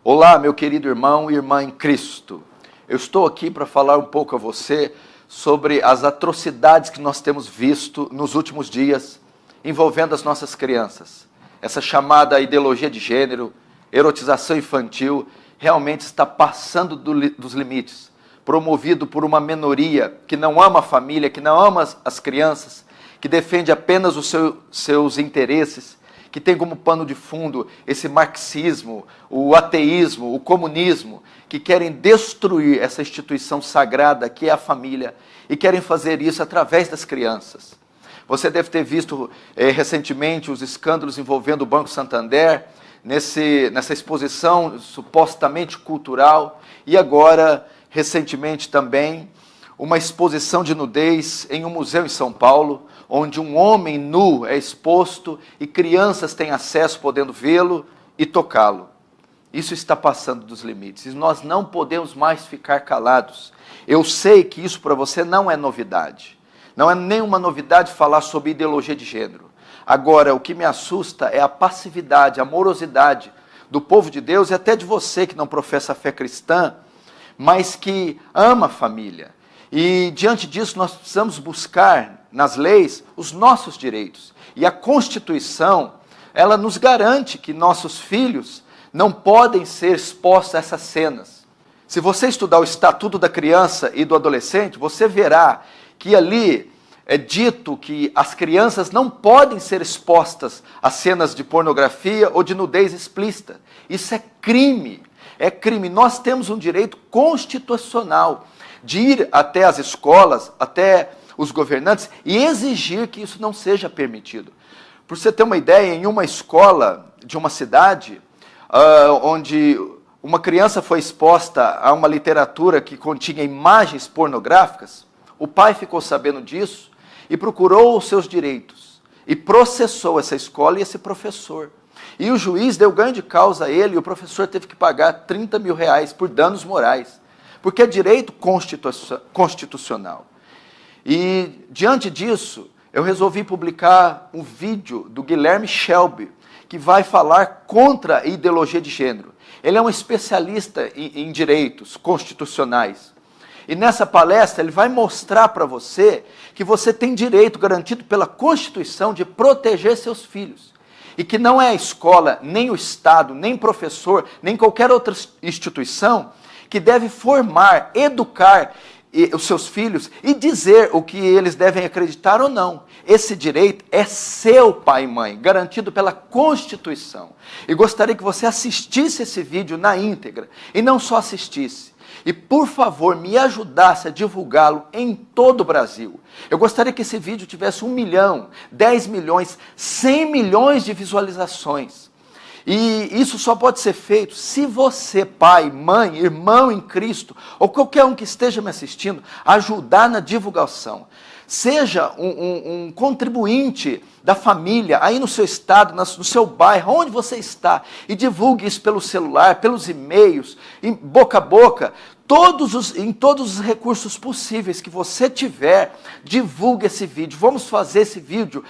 Olá, meu querido irmão e irmã em Cristo. Eu estou aqui para falar um pouco a você sobre as atrocidades que nós temos visto nos últimos dias envolvendo as nossas crianças. Essa chamada ideologia de gênero, erotização infantil, realmente está passando dos limites, promovido por uma minoria que não ama a família, que não ama as crianças, que defende apenas os seus interesses, que tem como pano de fundo esse marxismo, o ateísmo, o comunismo, que querem destruir essa instituição sagrada que é a família e querem fazer isso através das crianças. Você deve ter visto recentemente os escândalos envolvendo o Banco Santander, nessa exposição supostamente cultural, e agora, recentemente também, uma exposição de nudez em um museu em São Paulo, onde um homem nu é exposto e crianças têm acesso podendo vê-lo e tocá-lo. Isso está passando dos limites e nós não podemos mais ficar calados. Eu sei que isso para você não é novidade. Não é nenhuma novidade falar sobre ideologia de gênero. Agora, o que me assusta é a passividade, a morosidade do povo de Deus e até de você que não professa a fé cristã, mas que ama a família. E diante disso nós precisamos buscar nas leis os nossos direitos. E a Constituição, ela nos garante que nossos filhos não podem ser expostos a essas cenas. Se você estudar o Estatuto da Criança e do Adolescente, você verá que ali é dito que as crianças não podem ser expostas a cenas de pornografia ou de nudez explícita. Isso é crime. É crime. Nós temos um direito constitucional de ir até as escolas, até os governantes e exigir que isso não seja permitido. Por você ter uma ideia, em uma escola de uma cidade, onde uma criança foi exposta a uma literatura que continha imagens pornográficas, o pai ficou sabendo disso e procurou os seus direitos e processou essa escola e esse professor. E o juiz deu ganho de causa a ele e o professor teve que pagar 30 mil reais por danos morais, porque é direito constitucional. E, diante disso, eu resolvi publicar um vídeo do Guilherme Shelby, que vai falar contra a ideologia de gênero. Ele é um especialista em direitos constitucionais. E nessa palestra ele vai mostrar para você que você tem direito garantido pela Constituição de proteger seus filhos. E que não é a escola, nem o Estado, nem professor, nem qualquer outra instituição que deve formar, educar os seus filhos e dizer o que eles devem acreditar ou não. Esse direito é seu, pai e mãe, garantido pela Constituição. E gostaria que você assistisse esse vídeo na íntegra, e não só assistisse. E, por favor, me ajudasse a divulgá-lo em todo o Brasil. Eu gostaria que esse vídeo tivesse 1 milhão, 10 milhões, 100 milhões de visualizações. E isso só pode ser feito se você, pai, mãe, irmão em Cristo, ou qualquer um que esteja me assistindo, ajudar na divulgação. Seja um contribuinte da família, aí no seu estado, no seu bairro, onde você está, e divulgue isso pelo celular, pelos e-mails, boca a boca, em todos os recursos possíveis que você tiver, divulgue esse vídeo. Vamos fazer esse vídeo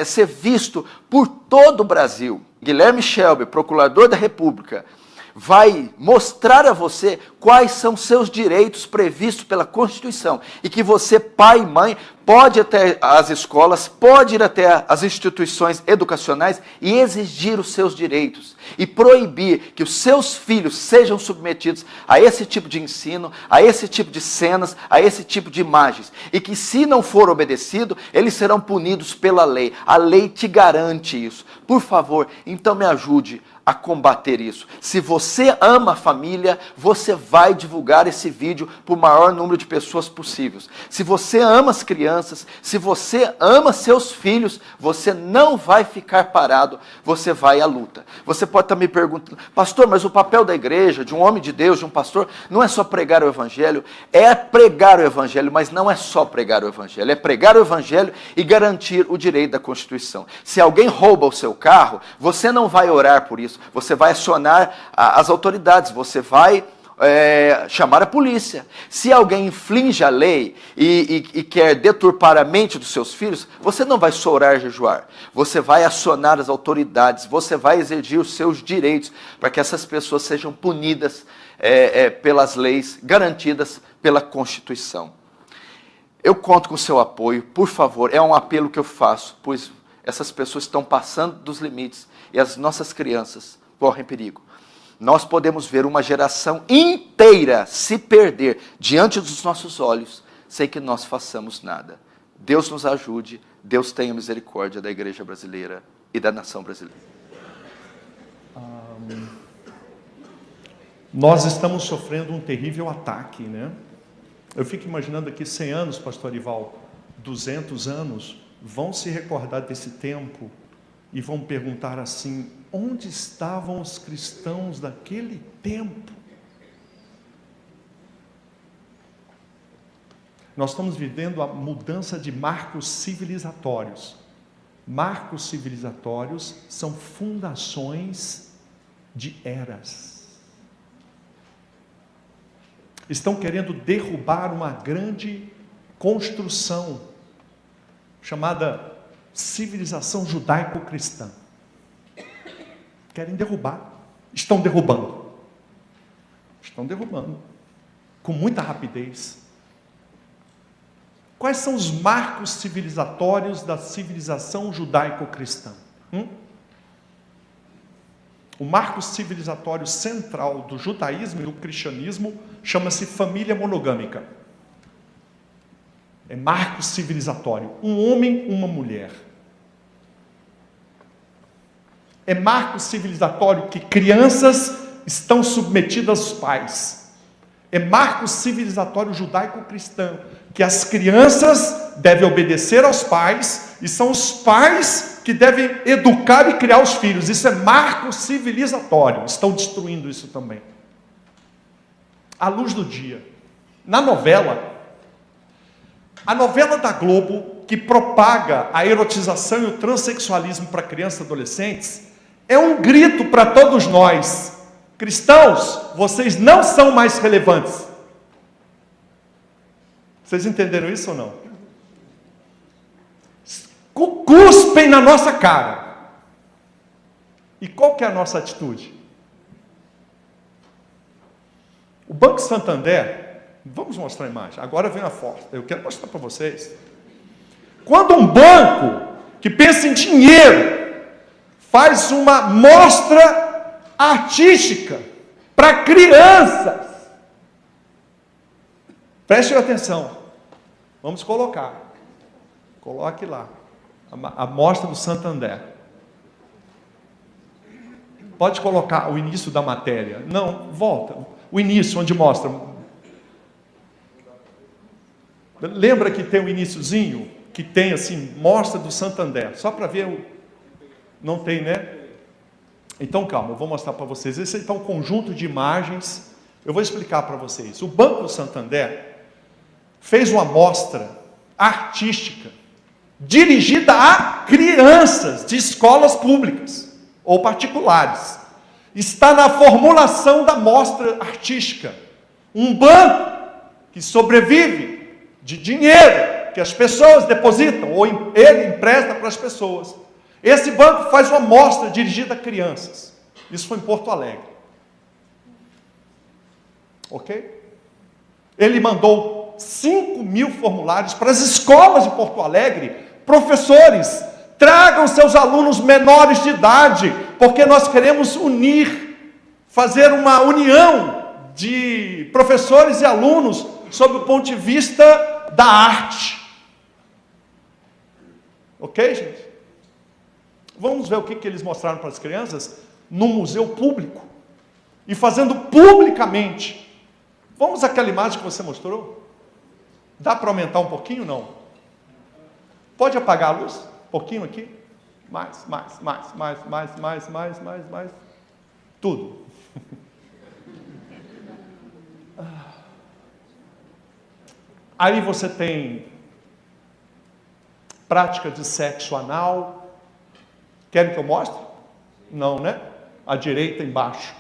ser visto por todo o Brasil. Guilherme Shelby, procurador da República, vai mostrar a você quais são seus direitos previstos pela Constituição e que você, pai e mãe, pode ir até as escolas, pode ir até as instituições educacionais e exigir os seus direitos e proibir que os seus filhos sejam submetidos a esse tipo de ensino, a esse tipo de cenas, a esse tipo de imagens e que, se não for obedecido, eles serão punidos pela lei. A lei te garante isso. Por favor, então me ajude a combater isso. Se você ama a família, você vai divulgar esse vídeo para o maior número de pessoas possíveis. Se você ama as crianças, se você ama seus filhos, você não vai ficar parado, você vai à luta. Você pode estar me perguntando, pastor, mas o papel da igreja, de um homem de Deus, de um pastor, não é só pregar o evangelho, é pregar o evangelho, mas não é só pregar o evangelho, é pregar o evangelho e garantir o direito da Constituição. Se alguém rouba o seu carro, você não vai orar por isso, você vai acionar as autoridades, você vai chamar a polícia. Se alguém infringe a lei e quer deturpar a mente dos seus filhos, você não vai chorar e jejuar. Você vai acionar as autoridades, você vai exigir os seus direitos para que essas pessoas sejam punidas pelas leis garantidas pela Constituição. Eu conto com o seu apoio, por favor, é um apelo que eu faço, pois essas pessoas estão passando dos limites e as nossas crianças correm perigo. Nós podemos ver uma geração inteira se perder diante dos nossos olhos, sem que nós façamos nada. Deus nos ajude, Deus tenha misericórdia da igreja brasileira e da nação brasileira. Nós estamos sofrendo um terrível ataque, né? Eu fico imaginando aqui 100 anos, pastor Arival, 200 anos, vão se recordar desse tempo e vão perguntar assim: onde estavam os cristãos daquele tempo? Nós estamos vivendo a mudança de marcos civilizatórios. Marcos civilizatórios são fundações de eras. Estão querendo derrubar uma grande construção chamada civilização judaico-cristã. Querem derrubar. Estão derrubando. Estão derrubando. Com muita rapidez. Quais são os marcos civilizatórios da civilização judaico-cristã? O marco civilizatório central do judaísmo e do cristianismo chama-se família monogâmica. É marco civilizatório. Um homem, uma mulher. É marco civilizatório que crianças estão submetidas aos pais. É marco civilizatório judaico-cristão que as crianças devem obedecer aos pais e são os pais que devem educar e criar os filhos. Isso é marco civilizatório. Estão destruindo isso também. À luz do dia. Na novela, a novela da Globo, que propaga a erotização e o transexualismo para crianças e adolescentes, é um grito para todos nós. Cristãos, vocês não são mais relevantes. Vocês entenderam isso ou não? Cuspem na nossa cara. E qual que é a nossa atitude? O Banco Santander, vamos mostrar a imagem, agora vem a foto, eu quero mostrar para vocês. Quando um banco que pensa em dinheiro faz uma mostra artística para crianças, prestem atenção, vamos colocar, coloque lá, a mostra do Santander. Pode colocar o início da matéria. Não, volta. O início, onde mostra. Lembra que tem o iniciozinho? Que tem assim, mostra do Santander. Só para ver o... Não tem, né? Então, calma, eu vou mostrar para vocês. Esse é um conjunto de imagens. Eu vou explicar para vocês. O Banco do Santander fez uma mostra artística dirigida a crianças de escolas públicas ou particulares. Está na formulação da mostra artística. Um banco que sobrevive de dinheiro que as pessoas depositam ou ele empresta para as pessoas. Esse banco faz uma mostra dirigida a crianças. Isso foi em Porto Alegre. Ok? Ele mandou 5.000 formulários para as escolas de Porto Alegre. Professores, tragam seus alunos menores de idade, porque nós queremos unir, fazer uma união de professores e alunos sob o ponto de vista da arte. Ok, gente? Vamos ver o que eles mostraram para as crianças no museu público e fazendo publicamente. Vamos àquela imagem que você mostrou? Dá para aumentar um pouquinho? Não. Pode apagar a luz? Um pouquinho aqui? Mais. Tudo. Aí você tem prática de sexo anal. Querem que eu mostre? Não, né? À direita embaixo.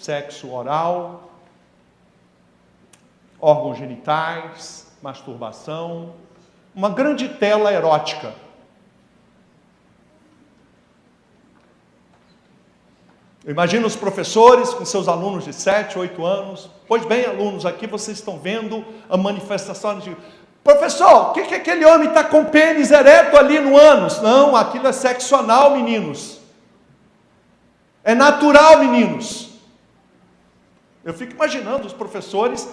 sexo oral, órgãos genitais, masturbação, uma grande tela erótica. Imagina os professores com seus alunos de 7, 8 anos. Pois bem, alunos, aqui vocês estão vendo a manifestação de... Professor, o que aquele homem está com pênis ereto ali no ânus? Não, aquilo é sexo anal, meninos. É natural, meninos. Eu fico imaginando os professores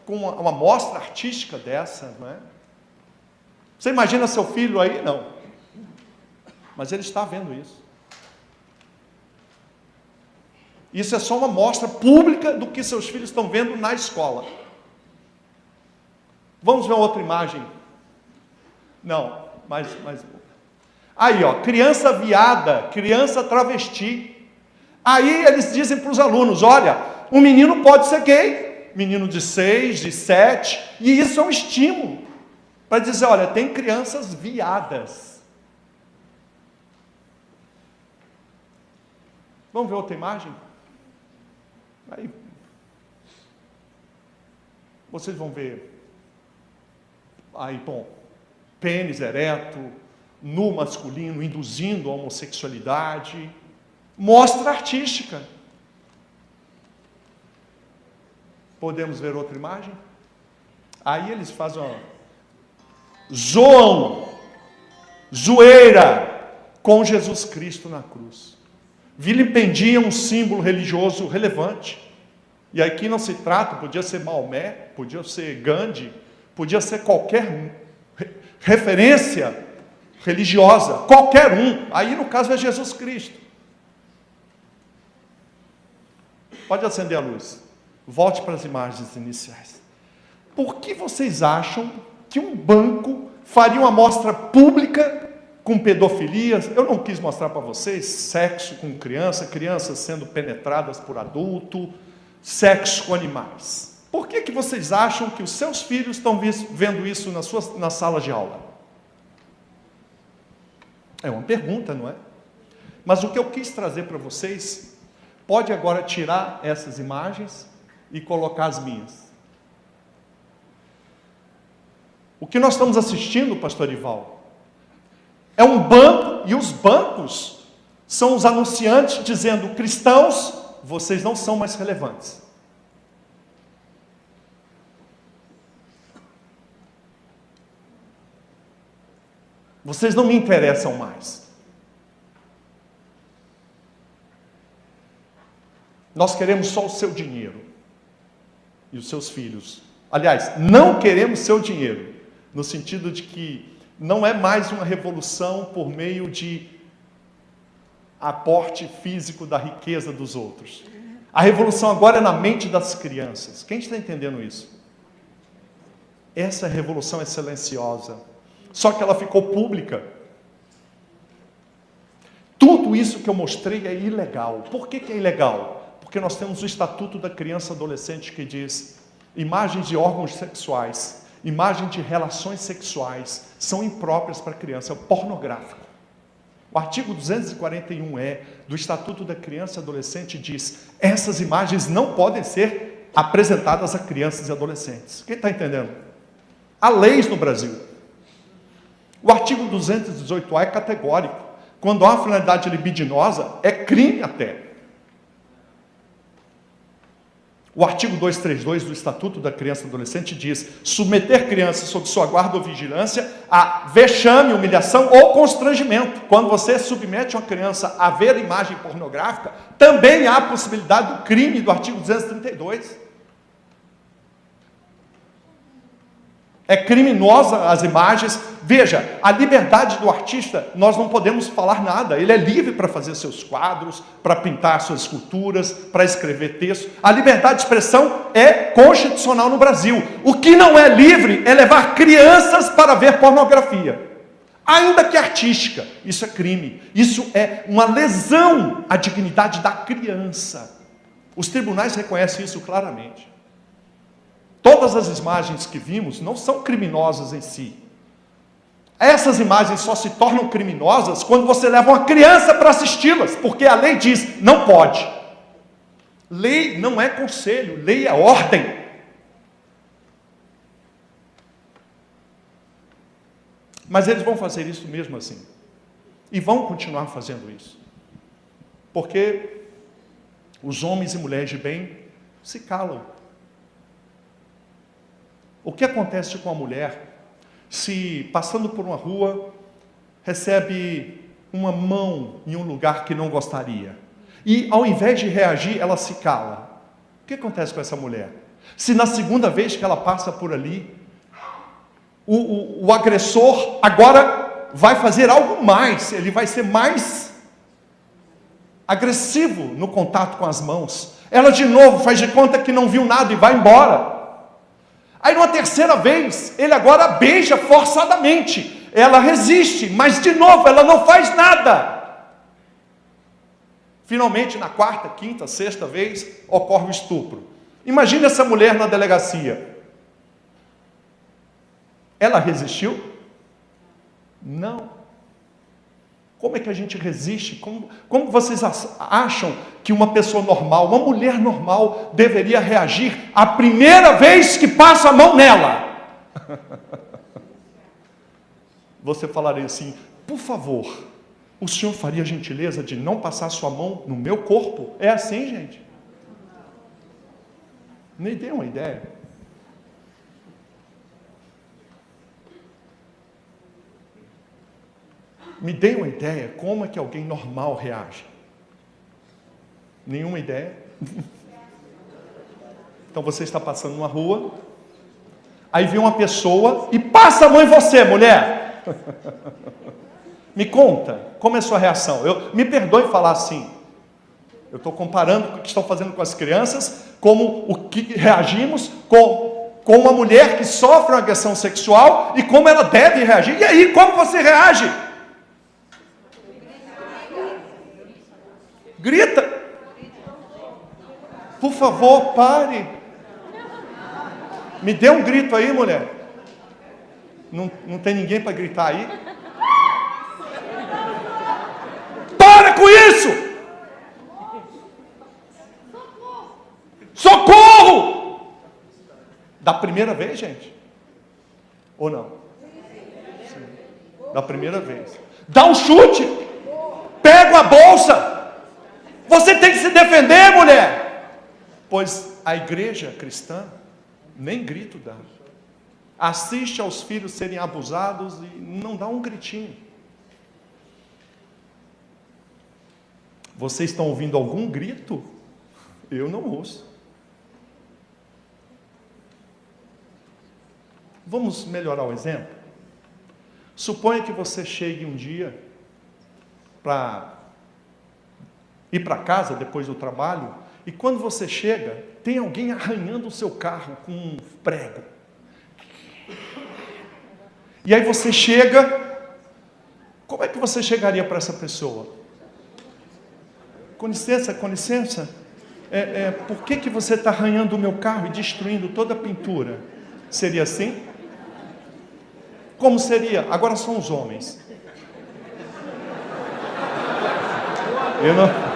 com uma mostra artística dessa, não é? Você imagina seu filho aí? Não. Mas ele está vendo isso. Isso é só uma mostra pública do que seus filhos estão vendo na escola. Vamos ver outra imagem? Não, mas... Aí, ó, criança viada, criança travesti. Aí eles dizem para os alunos, olha, um menino pode ser gay, menino de 6, de 7, e isso é um estímulo para dizer, olha, tem crianças viadas. Vamos ver outra imagem? Aí, vocês vão ver, aí, bom, pênis ereto, nu masculino, induzindo a homossexualidade, mostra artística. Podemos ver outra imagem? Aí eles fazem, zoam, zoeira com Jesus Cristo na cruz. Vilipendiam um símbolo religioso relevante. E aqui não se trata, podia ser Maomé, podia ser Gandhi, podia ser qualquer referência religiosa, qualquer um. Aí no caso é Jesus Cristo. Pode acender a luz. Volte para as imagens iniciais. Por que vocês acham que um banco faria uma amostra pública com pedofilia? Eu não quis mostrar para vocês sexo com criança, crianças sendo penetradas por adulto, sexo com animais. Por que vocês acham que os seus filhos estão vendo isso na sala de aula? É uma pergunta, não é? Mas o que eu quis trazer para vocês, pode agora tirar essas imagens e colocar as minhas. O que nós estamos assistindo, pastor Ival, é um banco, e os bancos são os anunciantes dizendo, cristãos, vocês não são mais relevantes. Vocês não me interessam mais. Nós queremos só o seu dinheiro e os seus filhos. Aliás, não queremos seu dinheiro, no sentido de que não é mais uma revolução por meio de aporte físico da riqueza dos outros. A revolução agora é na mente das crianças. Quem está entendendo isso? Essa revolução é silenciosa, só que ela ficou pública. Tudo isso que eu mostrei é ilegal. Por que é ilegal? Porque nós temos o Estatuto da Criança e Adolescente que diz: imagens de órgãos sexuais, imagens de relações sexuais são impróprias para a criança, é pornográfico. O artigo 241E do Estatuto da Criança e Adolescente diz: essas imagens não podem ser apresentadas a crianças e adolescentes. Quem está entendendo? Há leis no Brasil. O artigo 218A é categórico. Quando há uma finalidade libidinosa, é crime até. O artigo 232 do Estatuto da Criança e Adolescente diz: submeter criança sob sua guarda ou vigilância a vexame, humilhação ou constrangimento. Quando você submete uma criança a ver imagem pornográfica, também há a possibilidade do crime do artigo 232. É criminosa as imagens. Veja, a liberdade do artista, nós não podemos falar nada. Ele é livre para fazer seus quadros, para pintar suas esculturas, para escrever texto. A liberdade de expressão é constitucional no Brasil. O que não é livre é levar crianças para ver pornografia. Ainda que artística, isso é crime. Isso é uma lesão à dignidade da criança. Os tribunais reconhecem isso claramente. Todas as imagens que vimos não são criminosas em si. Essas imagens só se tornam criminosas quando você leva uma criança para assisti-las, porque a lei diz, não pode. Lei não é conselho, lei é ordem. Mas eles vão fazer isso mesmo assim. E vão continuar fazendo isso. Porque os homens e mulheres de bem se calam. O que acontece com a mulher se, passando por uma rua, recebe uma mão em um lugar que não gostaria? E, ao invés de reagir, ela se cala. O que acontece com essa mulher? Se na segunda vez que ela passa por ali, o agressor agora vai fazer algo mais, ele vai ser mais agressivo no contato com as mãos. Ela de novo faz de conta que não viu nada e vai embora. Aí numa terceira vez, ele agora beija forçadamente. Ela resiste, mas de novo ela não faz nada. Finalmente, na quarta, quinta, sexta vez, ocorre o estupro. Imagine essa mulher na delegacia. Ela resistiu? Não. Como é que a gente resiste? Como vocês acham que uma pessoa normal, uma mulher normal, deveria reagir a primeira vez que passa a mão nela? Você falaria assim: por favor, o senhor faria a gentileza de não passar sua mão no meu corpo? É assim, gente? Me dê uma ideia. Me dê uma ideia como é que alguém normal reage. Nenhuma ideia? Então você está passando numa rua, aí vem uma pessoa e passa a mão em você, mulher. Me conta, como é a sua reação? Me perdoe falar assim. Eu estou comparando com o que estão fazendo com as crianças, como o que reagimos com uma mulher que sofre uma agressão sexual e como ela deve reagir. E aí, como você reage? Grita. Por favor, pare. Me dê um grito aí, mulher. Não tem ninguém para gritar aí? Para com isso! Socorro! Da primeira vez, gente? Ou não? Sim. Da primeira vez. Dá um chute. Pega a bolsa. Você tem que se defender, mulher. Pois a igreja cristã nem grito dá. Assiste aos filhos serem abusados e não dá um gritinho. Vocês estão ouvindo algum grito? Eu não ouço. Vamos melhorar o exemplo? Suponha que você chegue um dia para ir para casa depois do trabalho, e quando você chega, tem alguém arranhando o seu carro com um prego. E aí você chega, como é que você chegaria para essa pessoa? Com licença, por que você está arranhando o meu carro e destruindo toda a pintura? Seria assim? Como seria? Agora são os homens. Eu não...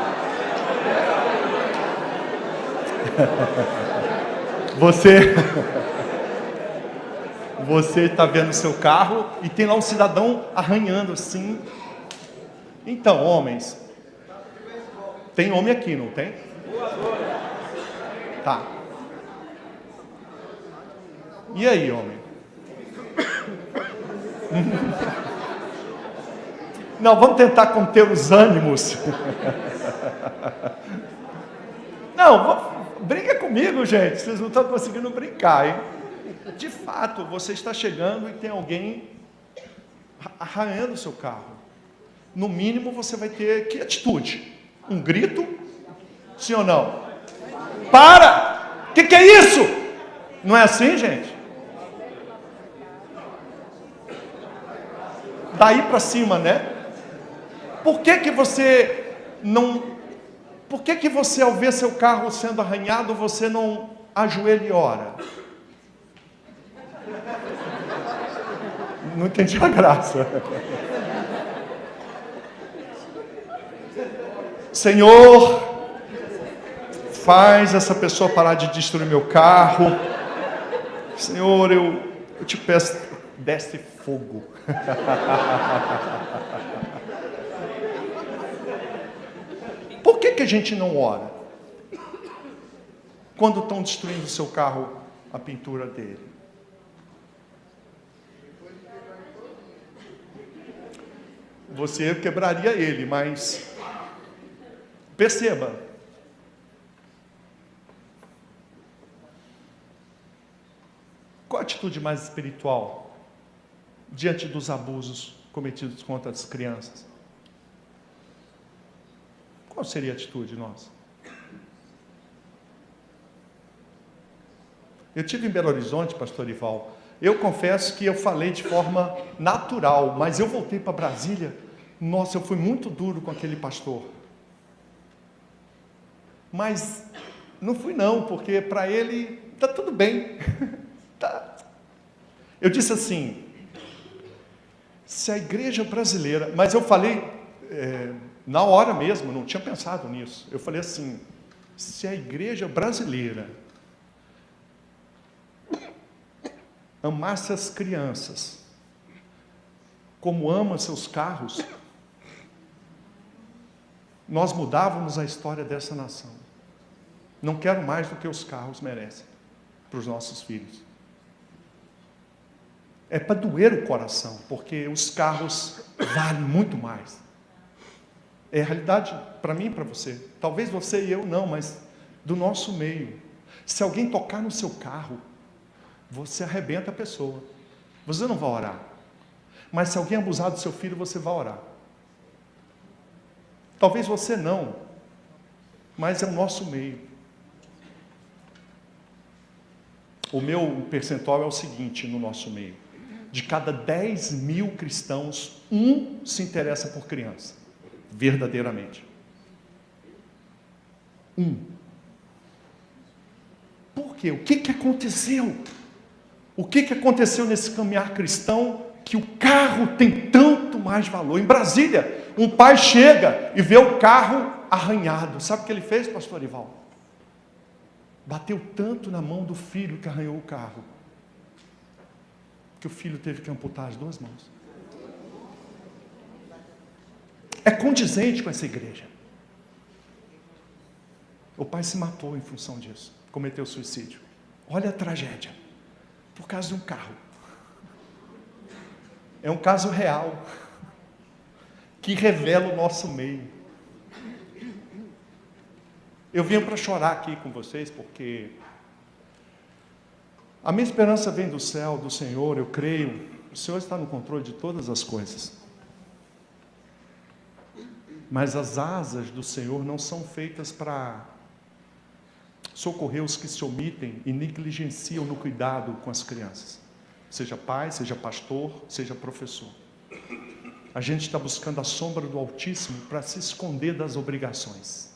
Você está vendo seu carro e tem lá um cidadão arranhando assim. Então, homens, tem homem aqui, não tem? Tá. E aí, homem? Não, vamos tentar conter os ânimos. Não, brinca comigo, gente. Vocês não estão conseguindo brincar, hein? De fato, você está chegando e tem alguém arranhando o seu carro. No mínimo, você vai ter que atitude? Um grito? Sim ou não? Para! O que é isso? Não é assim, gente? Daí para cima, né? Por que você não... Por que você, ao ver seu carro sendo arranhado, você não ajoelha e ora? Não entendi a graça. Senhor, faz essa pessoa parar de destruir meu carro. Senhor, eu te peço, desce fogo. Por que a gente não ora? Quando estão destruindo o seu carro, a pintura dele. Você quebraria ele, mas perceba. Qual a atitude mais espiritual diante dos abusos cometidos contra as crianças? Qual seria a atitude nossa? Eu estive em Belo Horizonte, pastor Ival. Eu confesso que eu falei de forma natural, mas eu voltei para Brasília. Nossa, eu fui muito duro com aquele pastor. Mas não fui não, porque para ele está tudo bem. Tá. Eu disse assim, se a igreja brasileira... Mas eu falei na hora mesmo, não tinha pensado nisso. Eu falei assim, se a igreja brasileira amasse as crianças como ama seus carros, nós mudávamos a história dessa nação. Não quero mais do que os carros merecem para os nossos filhos. É para doer o coração, porque os carros valem muito mais. É a realidade para mim e para você. Talvez você e eu não, mas do nosso meio. Se alguém tocar no seu carro, você arrebenta a pessoa. Você não vai orar. Mas se alguém abusar do seu filho, você vai orar. Talvez você não, mas é o nosso meio. O meu percentual é o seguinte no nosso meio. De cada 10 mil cristãos, 1 se interessa por criança. Verdadeiramente. 1. Por quê? O que aconteceu? O que aconteceu nesse caminhar cristão que o carro tem tanto mais valor? Em Brasília, um pai chega e vê o carro arranhado. Sabe o que ele fez, pastor Ival? Bateu tanto na mão do filho que arranhou o carro, que o filho teve que amputar as 2 mãos. É condizente com essa igreja. O pai se matou em função disso, cometeu suicídio. Olha a tragédia, por causa de um carro. É um caso real, que revela o nosso meio. Eu vim para chorar aqui com vocês, porque a minha esperança vem do céu, do Senhor, eu creio. O Senhor está no controle de todas as coisas. Mas as asas do Senhor não são feitas para socorrer os que se omitem e negligenciam no cuidado com as crianças. Seja pai, seja pastor, seja professor. A gente está buscando a sombra do Altíssimo para se esconder das obrigações.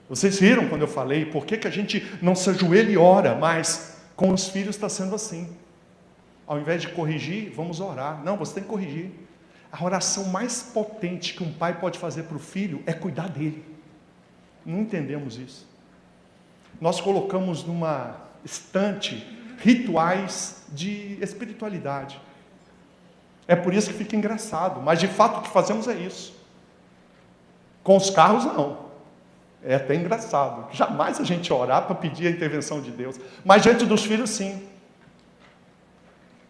Vocês viram quando eu falei, por que a gente não se ajoelha e ora, mas com os filhos está sendo assim. Ao invés de corrigir, vamos orar. Não, você tem que corrigir. A oração mais potente que um pai pode fazer para o filho é cuidar dele. Não entendemos isso. Nós colocamos numa estante rituais de espiritualidade. É por isso que fica engraçado, mas de fato o que fazemos é isso. Com os carros não. É até engraçado. Jamais a gente orar para pedir a intervenção de Deus. Mas diante dos filhos, sim.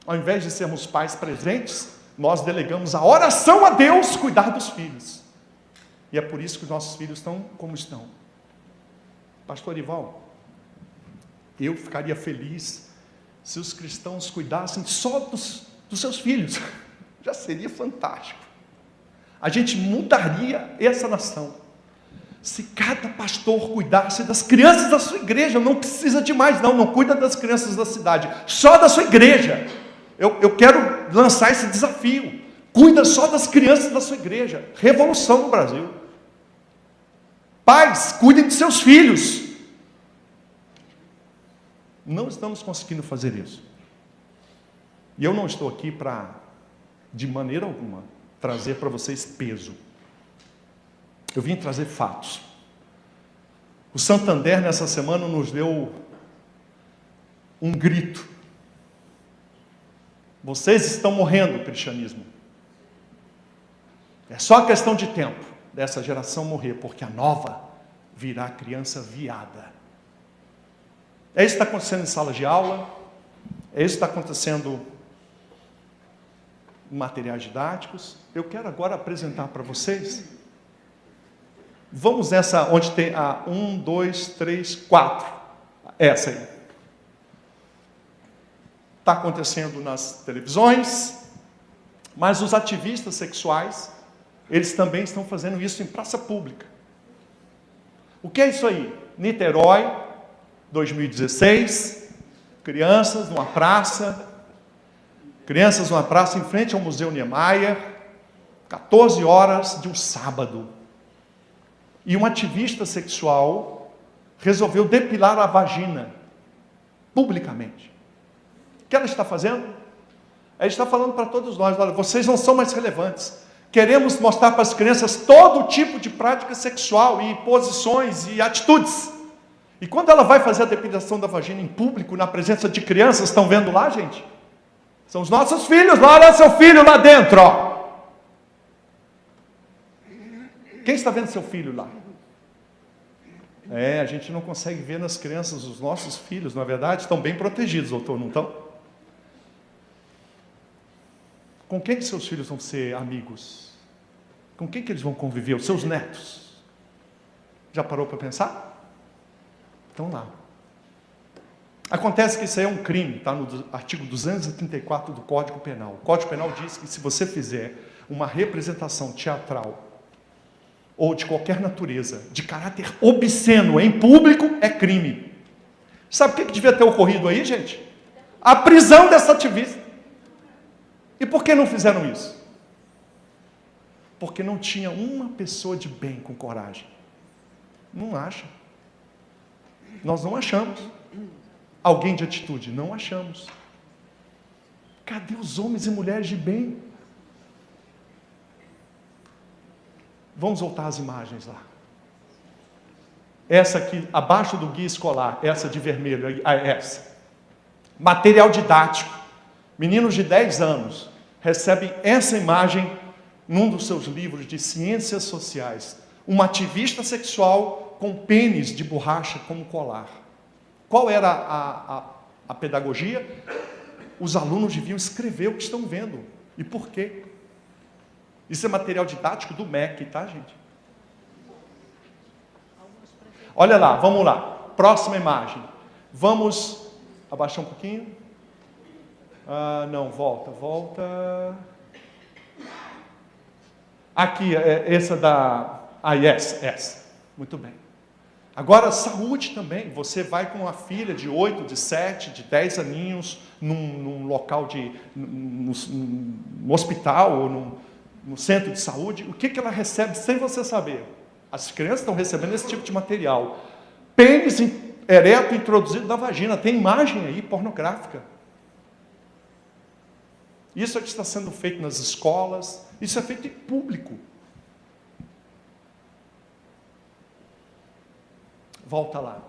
Ao invés de sermos pais presentes, nós delegamos a oração a Deus cuidar dos filhos. E é por isso que os nossos filhos estão como estão. Pastor Ival, eu ficaria feliz se os cristãos cuidassem só dos seus filhos. Já seria fantástico. A gente mudaria essa nação. Se cada pastor cuidasse das crianças da sua igreja, não precisa de mais não cuida das crianças da cidade, só da sua igreja. Eu quero lançar esse desafio. Cuida só das crianças da sua igreja. Revolução no Brasil. Pais, cuidem de seus filhos. Não estamos conseguindo fazer isso. E eu não estou aqui para, de maneira alguma, trazer para vocês peso. Eu vim trazer fatos. O Santander, nessa semana, nos deu um grito. Vocês estão morrendo, cristianismo. É só questão de tempo dessa geração morrer, porque a nova virá criança viada. É isso que está acontecendo em sala de aula, é isso que está acontecendo em materiais didáticos. Eu quero agora apresentar para vocês. Vamos nessa, onde tem a 1, 2, 3, 4. Essa aí. Está acontecendo nas televisões, mas os ativistas sexuais, eles também estão fazendo isso em praça pública. O que é isso aí? Niterói, 2016, crianças numa praça em frente ao Museu Niemeyer, 14 horas de um sábado. E um ativista sexual resolveu depilar a vagina, publicamente. O que ela está fazendo? Ela está falando para todos nós, olha, vocês não são mais relevantes. Queremos mostrar para as crianças todo tipo de prática sexual e posições e atitudes. E quando ela vai fazer a depilação da vagina em público, na presença de crianças, estão vendo lá, gente? São os nossos filhos lá, olha seu filho lá dentro, ó. Quem está vendo seu filho lá? A gente não consegue ver nas crianças, os nossos filhos, na verdade, estão bem protegidos, doutor, não estão? Com quem que seus filhos vão ser amigos? Com quem que eles vão conviver? Os seus netos? Já parou para pensar? Estão lá. Acontece que isso aí é um crime, está no artigo 234 do Código Penal. O Código Penal diz que se você fizer uma representação teatral ou de qualquer natureza, de caráter obsceno em público, é crime. Sabe o que devia ter ocorrido aí, gente? A prisão dessa ativista. E por que não fizeram isso? Porque não tinha uma pessoa de bem com coragem. Não acha. Nós não achamos. Alguém de atitude? Não achamos. Cadê os homens e mulheres de bem? Vamos voltar às imagens lá. Essa aqui, abaixo do guia escolar, essa de vermelho, essa. Material didático. Meninos de 10 anos recebem essa imagem num dos seus livros de ciências sociais. Uma ativista sexual com pênis de borracha como colar. Qual era a pedagogia? Os alunos deviam escrever o que estão vendo. E por quê? Isso é material didático do MEC, tá, gente? Olha lá, vamos lá. Próxima imagem. Vamos abaixar um pouquinho. Não, volta. Aqui, essa da... essa. Muito bem. Agora, saúde também. Você vai com uma filha de 8, de 7, de 10 aninhos, num local no hospital ou no centro de saúde. O que ela recebe sem você saber? As crianças estão recebendo esse tipo de material. Pênis ereto introduzido na vagina. Tem imagem aí pornográfica. Isso é que está sendo feito nas escolas, isso é feito em público. Volta lá.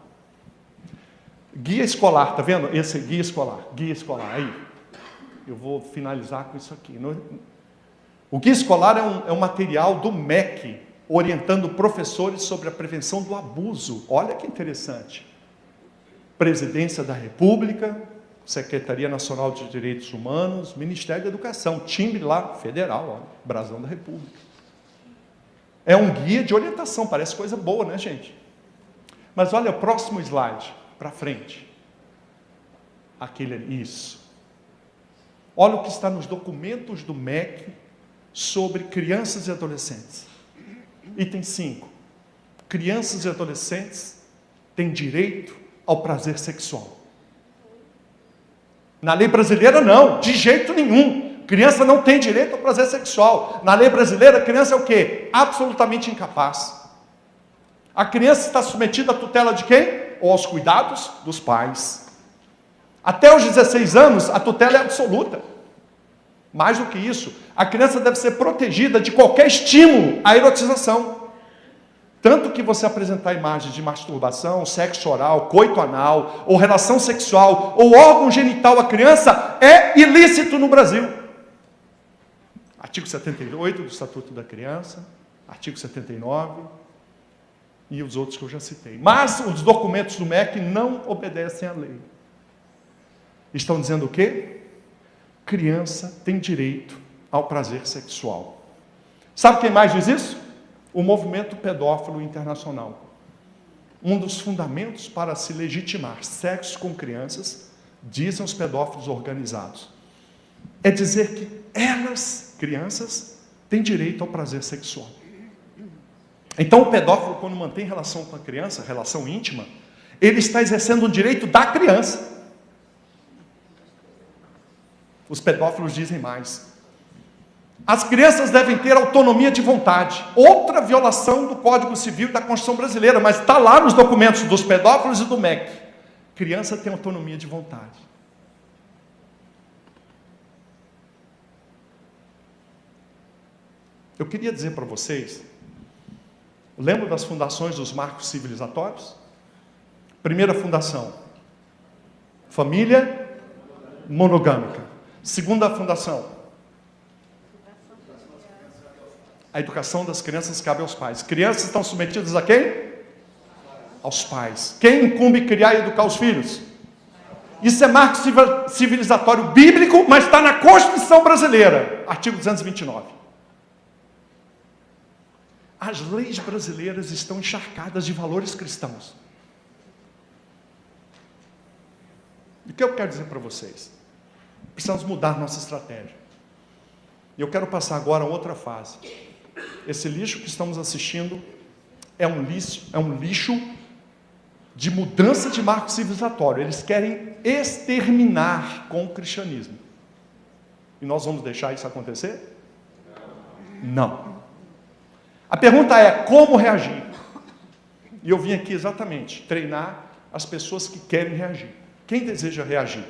Guia escolar, tá vendo? Esse guia escolar, aí. Eu vou finalizar com isso aqui. O guia escolar é um material do MEC, orientando professores sobre a prevenção do abuso. Olha que interessante. Presidência da República, Secretaria Nacional de Direitos Humanos, Ministério da Educação, timbre lá, federal, ó, brasão da República. É um guia de orientação, parece coisa boa, né, gente? Mas olha o próximo slide, para frente. Aquele ali, isso. Olha o que está nos documentos do MEC sobre crianças e adolescentes. Item 5. Crianças e adolescentes têm direito ao prazer sexual. Na lei brasileira, não, de jeito nenhum. Criança não tem direito ao prazer sexual. Na lei brasileira, a criança é o quê? Absolutamente incapaz. A criança está submetida à tutela de quem? Ou aos cuidados dos pais. Até os 16 anos, a tutela é absoluta. Mais do que isso, a criança deve ser protegida de qualquer estímulo à erotização. Tanto que você apresentar imagens de masturbação, sexo oral, coito anal, ou relação sexual, ou órgão genital à criança, é ilícito no Brasil. Artigo 78 do Estatuto da Criança, artigo 79, e os outros que eu já citei. Mas os documentos do MEC não obedecem à lei. Estão dizendo o quê? Criança tem direito ao prazer sexual. Sabe quem mais diz isso? O movimento pedófilo internacional. Um dos fundamentos para se legitimar sexo com crianças, dizem os pedófilos organizados, é dizer que elas, crianças, têm direito ao prazer sexual. Então o pedófilo, quando mantém relação com a criança, relação íntima, ele está exercendo um direito da criança. Os pedófilos dizem mais. As crianças devem ter autonomia de vontade. Outra violação do Código Civil e da Constituição Brasileira, mas está lá nos documentos dos pedófilos e do MEC. Criança tem autonomia de vontade. Eu queria dizer para vocês, lembra das fundações dos marcos civilizatórios? Primeira fundação, família monogâmica. Segunda fundação, a educação das crianças cabe aos pais. Crianças estão submetidas a quem? Aos pais. Quem incumbe criar e educar os filhos? Isso é marco civilizatório bíblico, mas está na Constituição brasileira, artigo 229. As leis brasileiras estão encharcadas de valores cristãos. E o que eu quero dizer para vocês? Precisamos mudar nossa estratégia. E eu quero passar agora a outra fase. Esse lixo que estamos assistindo é um lixo de mudança de marco civilizatório. Eles querem exterminar com o cristianismo. E nós vamos deixar isso acontecer? Não. A pergunta é, como reagir? E eu vim aqui exatamente treinar as pessoas que querem reagir. Quem deseja reagir?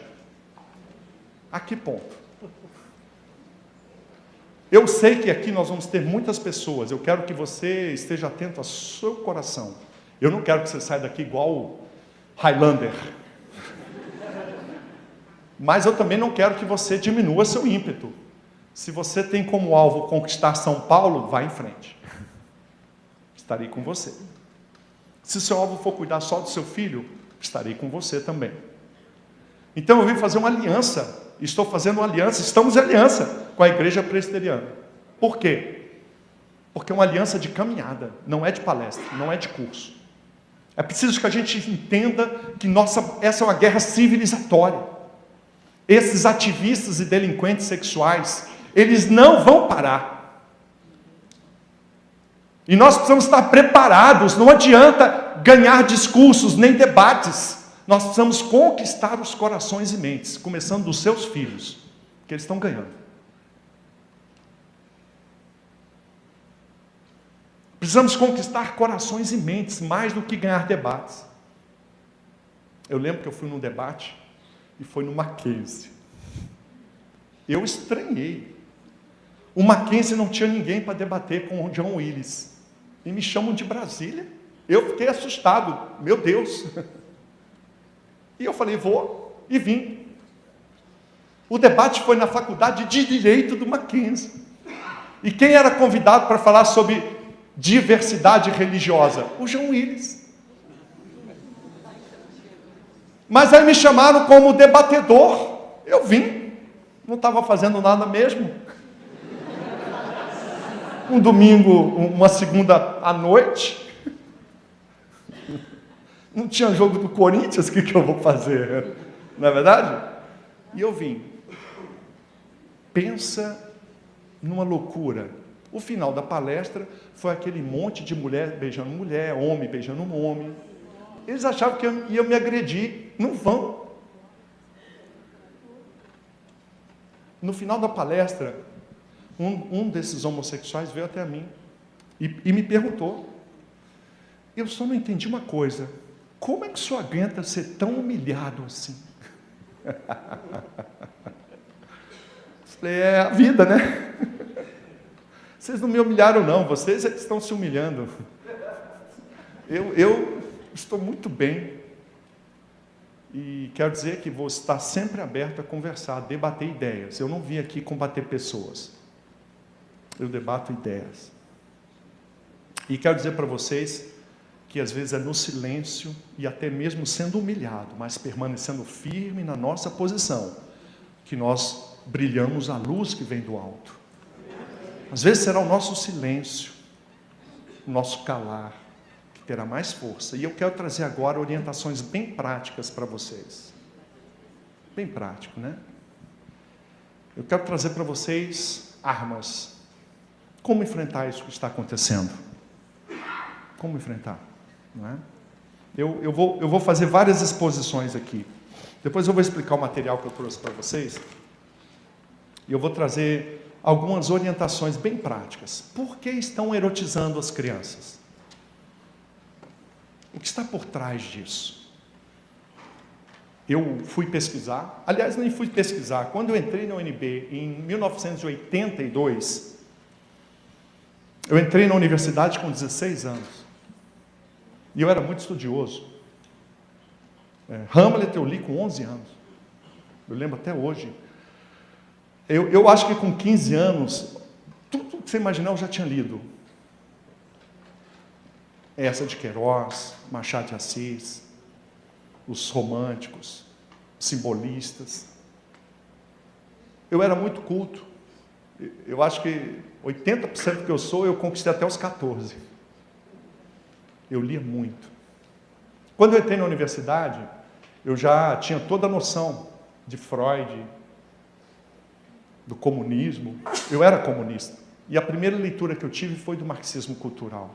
A que ponto? Eu sei que aqui nós vamos ter muitas pessoas. Eu quero que você esteja atento ao seu coração. Eu não quero que você saia daqui igual o Highlander. Mas eu também não quero que você diminua seu ímpeto. Se você tem como alvo conquistar São Paulo, vá em frente. Estarei com você. Se seu alvo for cuidar só do seu filho, estarei com você também. Então eu vim fazer uma aliança. Estou fazendo uma aliança, estamos em aliança com a igreja presbiteriana. Por quê? Porque é uma aliança de caminhada, não é de palestra, não é de curso. É preciso que a gente entenda que essa é uma guerra civilizatória. Esses ativistas e delinquentes sexuais, eles não vão parar. E nós precisamos estar preparados, não adianta ganhar discursos nem debates. Nós precisamos conquistar os corações e mentes, começando dos seus filhos, que eles estão ganhando. Precisamos conquistar corações e mentes, mais do que ganhar debates. Eu lembro que eu fui num debate, e foi no Mackenzie. Eu estranhei. O Mackenzie não tinha ninguém para debater com o John Willis. E me chamam de Brasília. Eu fiquei assustado. Meu Deus! E eu falei, vou, e vim. O debate foi na faculdade de Direito do Mackenzie. E quem era convidado para falar sobre diversidade religiosa? O John Willis. Mas aí me chamaram como debatedor. Eu vim. Não estava fazendo nada mesmo. Um domingo, uma segunda à noite. Não tinha jogo do Corinthians, o que eu vou fazer? Não é verdade? E eu vim. Pensa numa loucura. O final da palestra foi aquele monte de mulher beijando mulher, homem beijando homem. Eles achavam que iam me agredir. Não vão. No final da palestra, um desses homossexuais veio até mim e me perguntou. Eu só não entendi uma coisa. Como é que o senhor aguenta ser tão humilhado assim? Falei, é a vida, né? Vocês não me humilharam não, vocês é que estão se humilhando. Eu estou muito bem e quero dizer que vou estar sempre aberto a conversar, a debater ideias. Eu não vim aqui combater pessoas. Eu debato ideias. E quero dizer para vocês que às vezes é no silêncio e até mesmo sendo humilhado, mas permanecendo firme na nossa posição, que nós brilhamos a luz que vem do alto. Às vezes será o nosso silêncio, o nosso calar, que terá mais força. E eu quero trazer agora orientações bem práticas para vocês. Bem prático, né? Eu quero trazer para vocês armas. Como enfrentar isso que está acontecendo? Como enfrentar? Não é? Eu vou fazer várias exposições aqui. Depois eu vou explicar o material que eu trouxe para vocês. E eu vou trazer algumas orientações bem práticas. Por que estão erotizando as crianças? O que está por trás disso? Eu fui pesquisar, aliás, nem fui pesquisar. Quando eu entrei na UNB em 1982, eu entrei na universidade com 16 anos. E eu era muito estudioso. Hamlet eu li com 11 anos. Eu lembro até hoje. Eu acho que com 15 anos, tudo que você imaginar eu já tinha lido. Essa de Queiroz, Machado de Assis, os românticos, simbolistas. Eu era muito culto. Eu acho que 80% do que eu sou, eu conquistei até os 14. Eu lia muito. Quando eu entrei na universidade, eu já tinha toda a noção de Freud, do comunismo. Eu era comunista. E a primeira leitura que eu tive foi do marxismo cultural.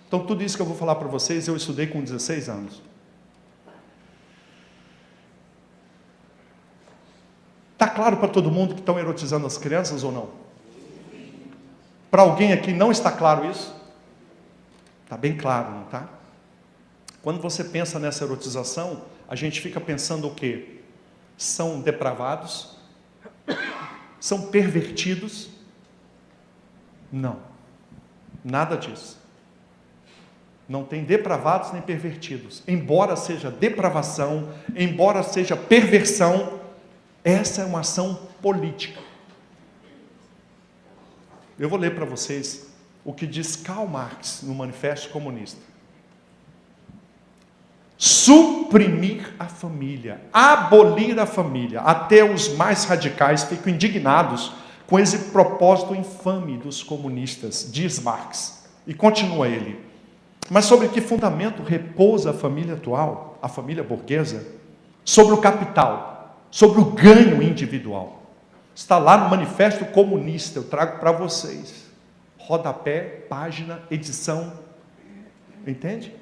Então, tudo isso que eu vou falar para vocês, eu estudei com 16 anos. Está claro para todo mundo que estão erotizando as crianças ou não? Para alguém aqui não está claro isso? Está bem claro, não está? Quando você pensa nessa erotização, a gente fica pensando o quê? São depravados? São pervertidos? Não. Nada disso. Não tem depravados nem pervertidos. Embora seja depravação, embora seja perversão, essa é uma ação política. Eu vou ler para vocês o que diz Karl Marx no Manifesto Comunista. Suprimir a família, abolir a família. Até os mais radicais ficam indignados com esse propósito infame dos comunistas, diz Marx. E continua ele. Mas sobre que fundamento repousa a família atual, a família burguesa? Sobre o capital, sobre o ganho individual. Está lá no Manifesto Comunista, eu trago para vocês. Rodapé, página, edição. Entende?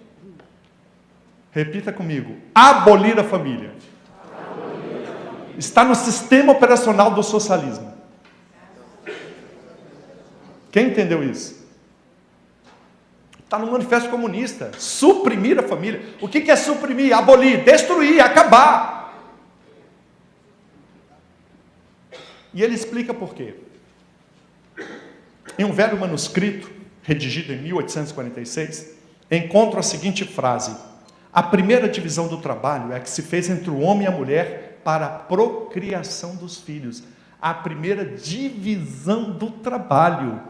Repita comigo. Abolir a família. Está no sistema operacional do socialismo. Quem entendeu isso? Está no Manifesto Comunista. Suprimir a família. O que é suprimir? Abolir, destruir, acabar. E ele explica por quê. Em um velho manuscrito, redigido em 1846, encontro a seguinte frase: a primeira divisão do trabalho é a que se fez entre o homem e a mulher para a procriação dos filhos. A primeira divisão do trabalho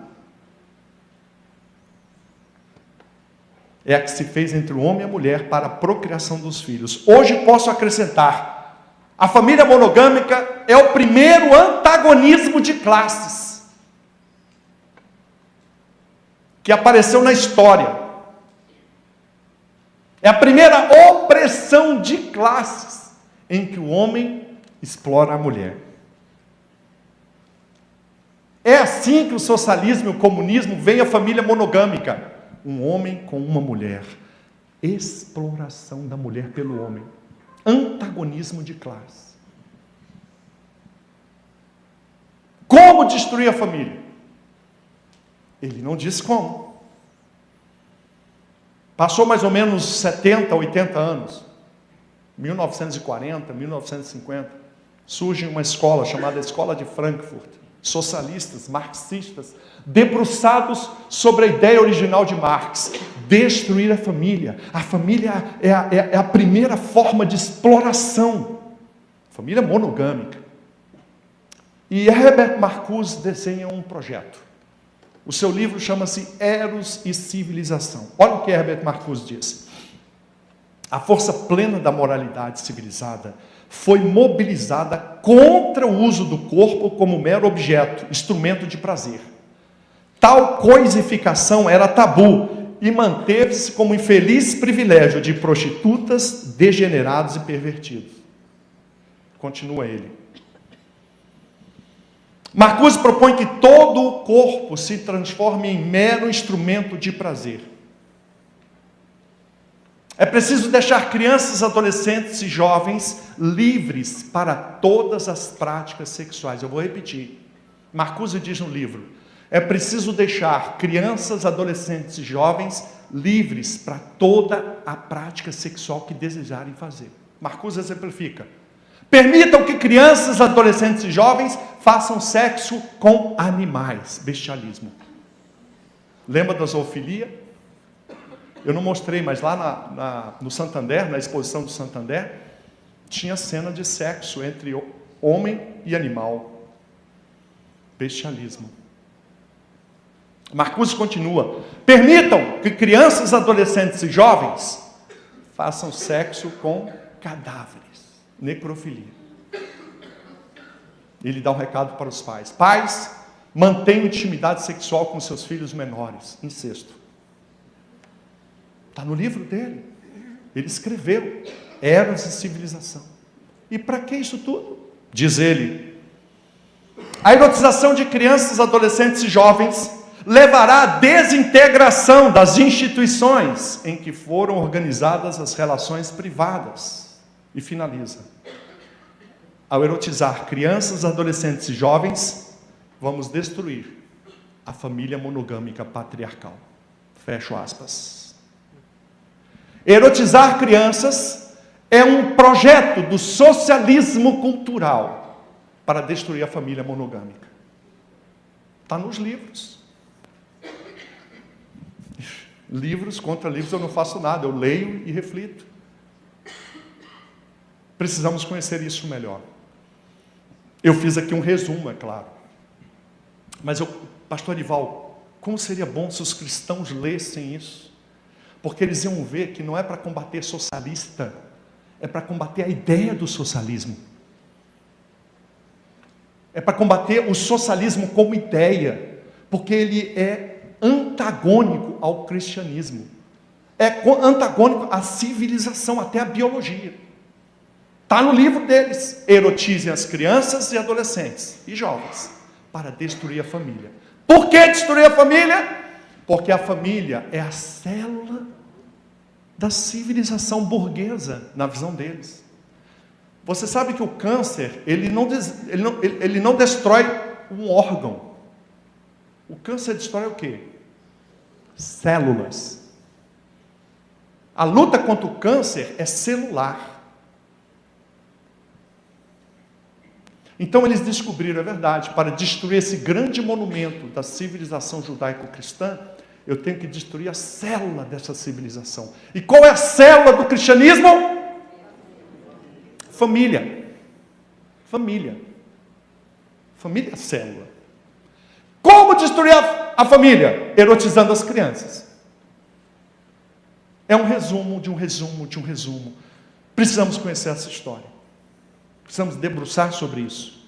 é a que se fez entre o homem e a mulher para a procriação dos filhos. Hoje posso acrescentar: a família monogâmica é o primeiro antagonismo de classes que apareceu na história. É a primeira opressão de classes em que o homem explora a mulher. É assim que o socialismo e o comunismo veem a família monogâmica. Um homem com uma mulher. Exploração da mulher pelo homem. Antagonismo de classe. Como destruir a família? Ele não diz como. Passou mais ou menos 70, 80 anos. 1940, 1950. Surge uma escola chamada Escola de Frankfurt. Socialistas, marxistas, debruçados sobre a ideia original de Marx. destruir a família. A família é a primeira forma de exploração. Família monogâmica. E Herbert Marcuse desenha um projeto. O seu livro chama-se Eros e Civilização. Olha o que Herbert Marcuse diz. A força plena da moralidade civilizada foi mobilizada contra o uso do corpo como mero objeto, instrumento de prazer. Tal coisificação era tabu e manteve-se como infeliz privilégio de prostitutas, degenerados e pervertidos. Continua ele. Marcuse propõe que todo o corpo se transforme em mero instrumento de prazer. É preciso deixar crianças, adolescentes e jovens livres para todas as práticas sexuais. Eu vou repetir. Marcuse diz no livro: é preciso deixar crianças, adolescentes e jovens livres para toda a prática sexual que desejarem fazer. Marcuse exemplifica. Permitam que crianças, adolescentes e jovens façam sexo com animais. Bestialismo. Lembra da zoofilia? Eu não mostrei, mas lá no Santander, na exposição do Santander, tinha cena de sexo entre homem e animal. Bestialismo. Marcuse continua. Permitam que crianças, adolescentes e jovens façam sexo com cadáveres. Necrofilia. Ele dá um recado para os pais. Pais, mantenham intimidade sexual com seus filhos menores. Incesto. Está no livro dele. Ele escreveu Eros e Civilização. E para que isso tudo? Diz ele. A erotização de crianças, adolescentes e jovens levará à desintegração das instituições em que foram organizadas as relações privadas. E finaliza. Ao erotizar crianças, adolescentes e jovens, vamos destruir a família monogâmica patriarcal. Fecho aspas. Erotizar crianças é um projeto do socialismo cultural para destruir a família monogâmica. Está nos livros. Livros contra livros eu não faço nada, eu leio e reflito. Precisamos conhecer isso melhor. Eu fiz aqui um resumo, é claro. Mas pastor Arival, como seria bom se os cristãos lessem isso? Porque eles iam ver que não é para combater socialista, é para combater a ideia do socialismo. É para combater o socialismo como ideia, porque ele é antagônico ao cristianismo. É antagônico à civilização, até à biologia. Está no livro deles. Erotizem as crianças e adolescentes e jovens para destruir a família. Por que destruir a família? Porque a família é a célula da civilização burguesa, na visão deles. Você sabe que o câncer, ele não destrói um órgão. O câncer destrói o quê? Células. A luta contra o câncer é celular. Então eles descobriram, é verdade, para destruir esse grande monumento da civilização judaico-cristã, eu tenho que destruir a célula dessa civilização. E qual é a célula do cristianismo? Família. Família. Família é a célula. Como destruir a família? Erotizando as crianças. É um resumo de um resumo de um resumo. Precisamos conhecer essa história. Precisamos debruçar sobre isso.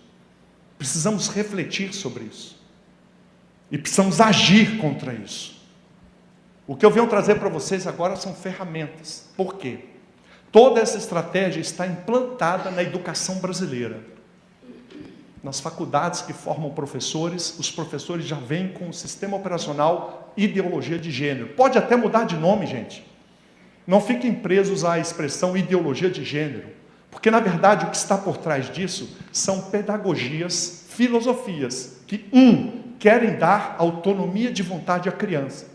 Precisamos refletir sobre isso. E precisamos agir contra isso. O que eu venho trazer para vocês agora são ferramentas. Por quê? Toda essa estratégia está implantada na educação brasileira. Nas faculdades que formam professores, os professores já vêm com o sistema operacional ideologia de gênero. Pode até mudar de nome, gente. Não fiquem presos à expressão ideologia de gênero. Porque, na verdade, o que está por trás disso são pedagogias, filosofias, que, querem dar autonomia de vontade à criança.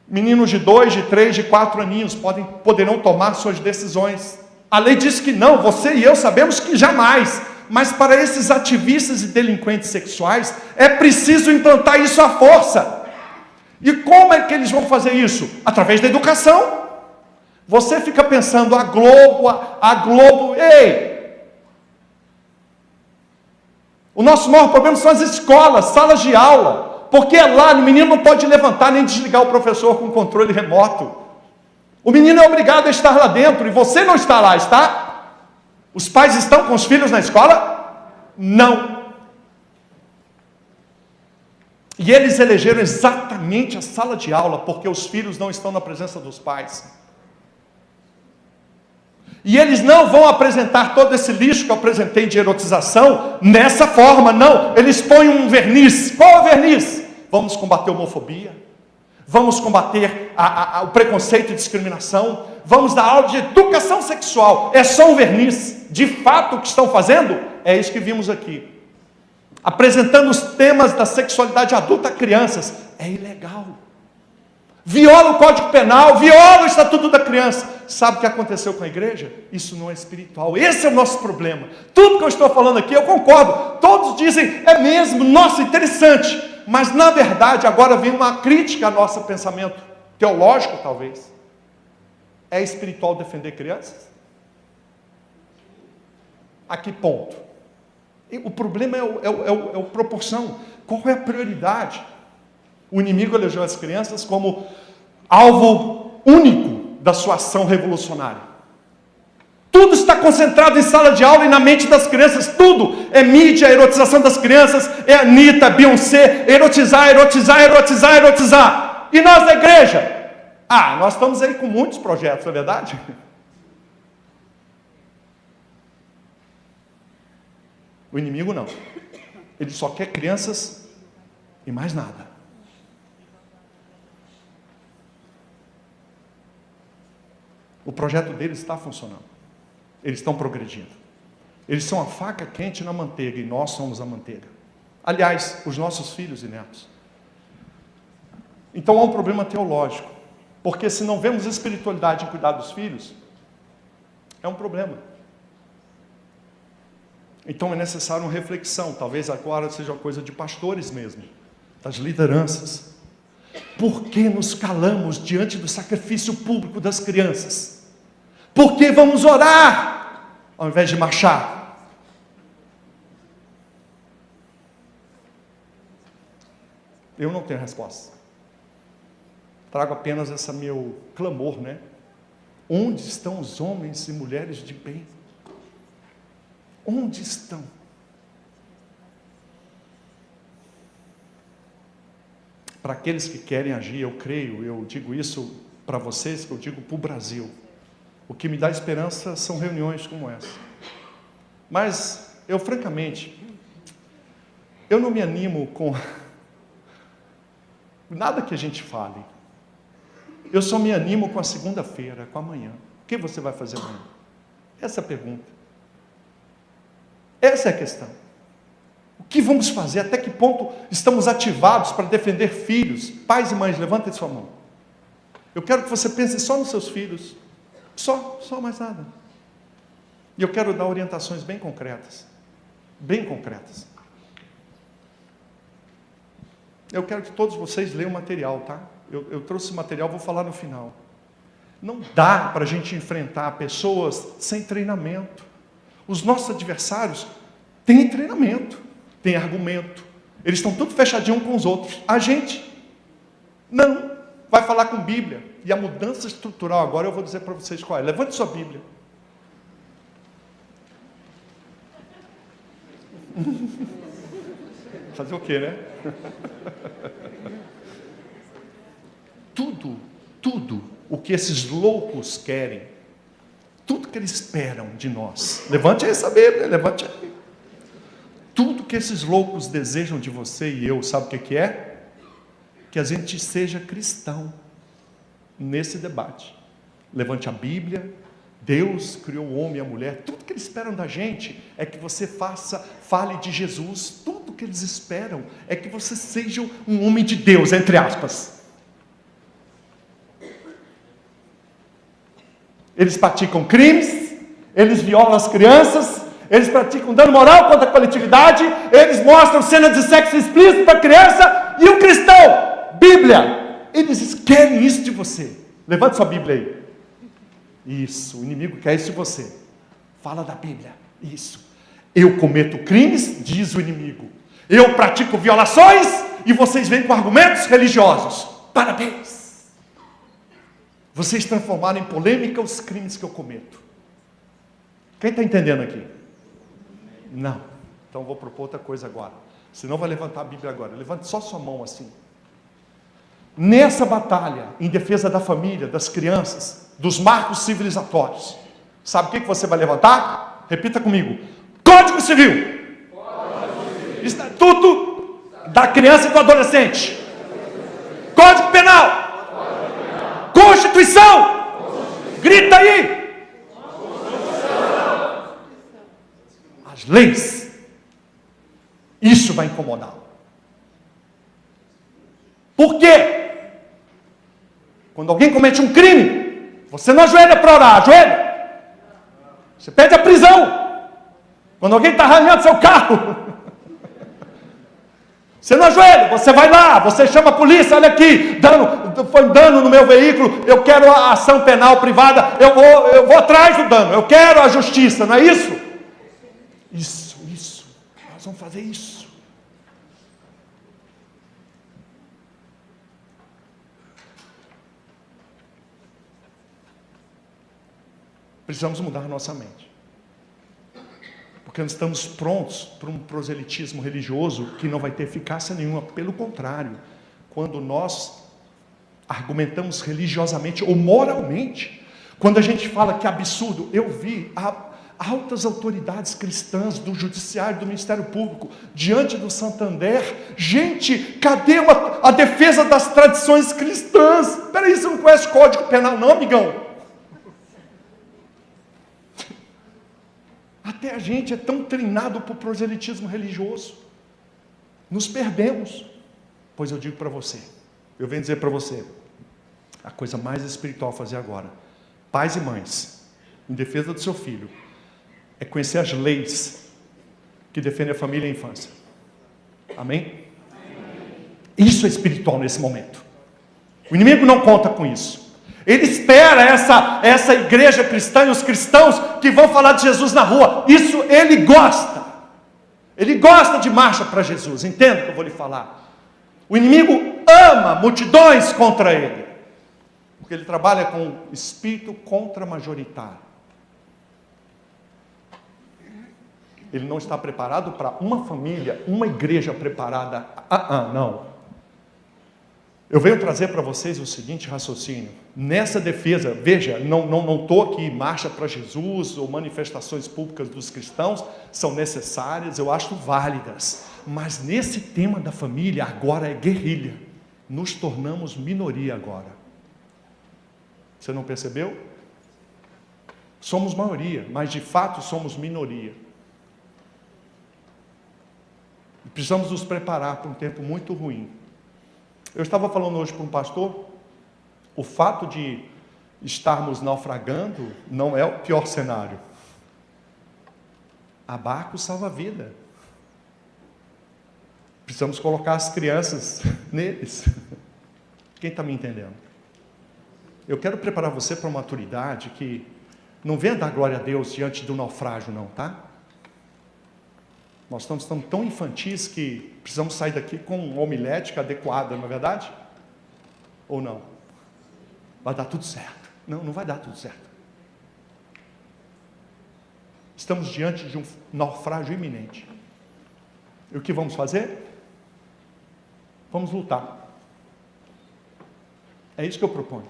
Meninos de 2, de 3, de 4 aninhos poderão tomar suas decisões. A lei diz que não, você e eu sabemos que jamais. Mas para esses ativistas e delinquentes sexuais, é preciso implantar isso à força. E como é que eles vão fazer isso? Através da educação. Você fica pensando, a Globo, ei! O nosso maior problema são as escolas, salas de aula, porque lá o menino não pode levantar nem desligar o professor com controle remoto. O menino é obrigado a estar lá dentro, e você não está lá, está? Os pais estão com os filhos na escola? Não. E eles elegeram exatamente a sala de aula, porque os filhos não estão na presença dos pais. E eles não vão apresentar todo esse lixo que eu apresentei de erotização nessa forma, não. Eles põem um verniz. Qual é o verniz? Vamos combater a homofobia, vamos combater o preconceito e discriminação, vamos dar aula de educação sexual. É só um verniz. De fato, o que estão fazendo é isso que vimos aqui. Apresentando os temas da sexualidade adulta a crianças. É ilegal. Viola o Código Penal, viola o Estatuto da Criança. Sabe o que aconteceu com a igreja? Isso não é espiritual. Esse é o nosso problema. Tudo que eu estou falando aqui, eu concordo. Todos dizem, é mesmo, nossa, interessante. Mas, na verdade, agora vem uma crítica ao nosso pensamento teológico, talvez. É espiritual defender crianças? A que ponto? O problema é a proporção. Qual é a prioridade? O inimigo elegeu as crianças como alvo único da sua ação revolucionária. Tudo está concentrado em sala de aula e na mente das crianças. Tudo é mídia, erotização das crianças, é Anitta, Beyoncé, erotizar. E nós da igreja? Nós estamos aí com muitos projetos, não é verdade? O inimigo não. Ele só quer crianças e mais nada. O projeto deles está funcionando. Eles estão progredindo. Eles são a faca quente na manteiga e nós somos a manteiga. Aliás, os nossos filhos e netos. Então há um problema teológico. Porque se não vemos espiritualidade em cuidar dos filhos, é um problema. Então é necessário uma reflexão, talvez agora seja coisa de pastores mesmo, das lideranças. Por que nos calamos diante do sacrifício público das crianças? Por que vamos orar ao invés de marchar? Eu não tenho resposta. Trago apenas esse meu clamor, né? Onde estão os homens e mulheres de bem? Onde estão? Para aqueles que querem agir, eu creio, eu digo isso para vocês, que eu digo para o Brasil. O que me dá esperança são reuniões como essa. Mas, eu francamente, eu não me animo com nada que a gente fale. Eu só me animo com a segunda-feira, com amanhã. O que você vai fazer amanhã? Essa é a pergunta. Essa é a questão. O que vamos fazer? Até que ponto estamos ativados para defender filhos? Pais e mães, levantem sua mão. Eu quero que você pense só nos seus filhos. Só mais nada. E eu quero dar orientações bem concretas. Bem concretas. Eu quero que todos vocês leiam o material, tá? Eu trouxe o material, vou falar no final. Não dá para a gente enfrentar pessoas sem treinamento. Os nossos adversários têm treinamento, têm argumento. Eles estão tudo fechadinhos com os outros. A gente não vai falar com Bíblia. E a mudança estrutural agora eu vou dizer para vocês qual é. Levante sua Bíblia. Fazer o quê, né? Tudo o que esses loucos querem, tudo que eles esperam de nós. Levante aí essa Bíblia, levante aí. Tudo que esses loucos desejam de você e eu, sabe o que é? Que a gente seja cristão nesse debate. Levante a Bíblia. Deus criou o homem e a mulher. Tudo que eles esperam da gente é que você fale de Jesus. Tudo que eles esperam é que você seja um homem de Deus, entre aspas. Eles praticam crimes, eles violam as crianças, eles praticam dano moral contra a coletividade, eles mostram cenas de sexo explícito para a criança, e o cristão, Bíblia, Eles querem isso de você. Levante sua Bíblia aí. Isso, o inimigo quer isso de você. Fala da Bíblia. Isso. Eu cometo crimes, diz o inimigo. Eu pratico violações e vocês vêm com argumentos religiosos. Parabéns! Vocês transformaram em polêmica os crimes que eu cometo. Quem está entendendo aqui? Não. Então vou propor outra coisa agora. Senão vai levantar a Bíblia agora. Levante só sua mão assim. Nessa batalha em defesa da família, das crianças, dos marcos civilizatórios, sabe o que você vai levantar? Repita comigo. Código Civil. Estatuto da criança e do adolescente. Código Penal. Constituição. Grita aí. As leis. Isso vai incomodá-lo. Por quê? Quando alguém comete um crime, você não ajoelha para orar, ajoelha. Você pede a prisão. Quando alguém está arranhando seu carro, você não ajoelha, você vai lá, você chama a polícia, olha aqui, foi dano no meu veículo, eu quero a ação penal privada, eu vou atrás do dano, eu quero a justiça, não é isso? Isso, nós vamos fazer isso. Precisamos mudar a nossa mente. Porque nós estamos prontos para um proselitismo religioso que não vai ter eficácia nenhuma. Pelo contrário, quando nós argumentamos religiosamente ou moralmente, quando a gente fala que é absurdo, eu vi altas autoridades cristãs do judiciário, do Ministério Público, diante do Santander, gente, cadê a defesa das tradições cristãs? Peraí, você não conhece o Código Penal não, amigão? Até a gente é tão treinado por proselitismo religioso. Nos perdemos. Pois eu digo para você, eu venho dizer para você, a coisa mais espiritual a fazer agora, pais e mães, em defesa do seu filho, é conhecer as leis que defendem a família e a infância. Amém? Isso é espiritual nesse momento. O inimigo não conta com isso. Ele espera essa igreja cristã e os cristãos que vão falar de Jesus na rua. Isso ele gosta. Ele gosta de marcha para Jesus. Entenda o que eu vou lhe falar. O inimigo ama multidões contra ele. Porque ele trabalha com espírito contra-majoritário. Ele não está preparado para uma família, uma igreja preparada. Não. Eu venho trazer para vocês o seguinte raciocínio. Nessa defesa, veja, não estou aqui, marcha para Jesus ou manifestações públicas dos cristãos, são necessárias, eu acho válidas. Mas nesse tema da família, agora é guerrilha. Nos tornamos minoria agora. Você não percebeu? Somos maioria, mas de fato somos minoria. E precisamos nos preparar para um tempo muito ruim. Eu estava falando hoje para um pastor, o fato de estarmos naufragando não é o pior cenário. A barco salva a vida. Precisamos colocar as crianças neles. Quem está me entendendo? Eu quero preparar você para uma maturidade que não venha dar glória a Deus diante do naufrágio não, tá? Nós estamos tão infantis que precisamos sair daqui com uma homilética adequada, não é verdade? Ou não? Vai dar tudo certo. Não vai dar tudo certo. Estamos diante de um naufrágio iminente. E o que vamos fazer? Vamos lutar. É isso que eu proponho.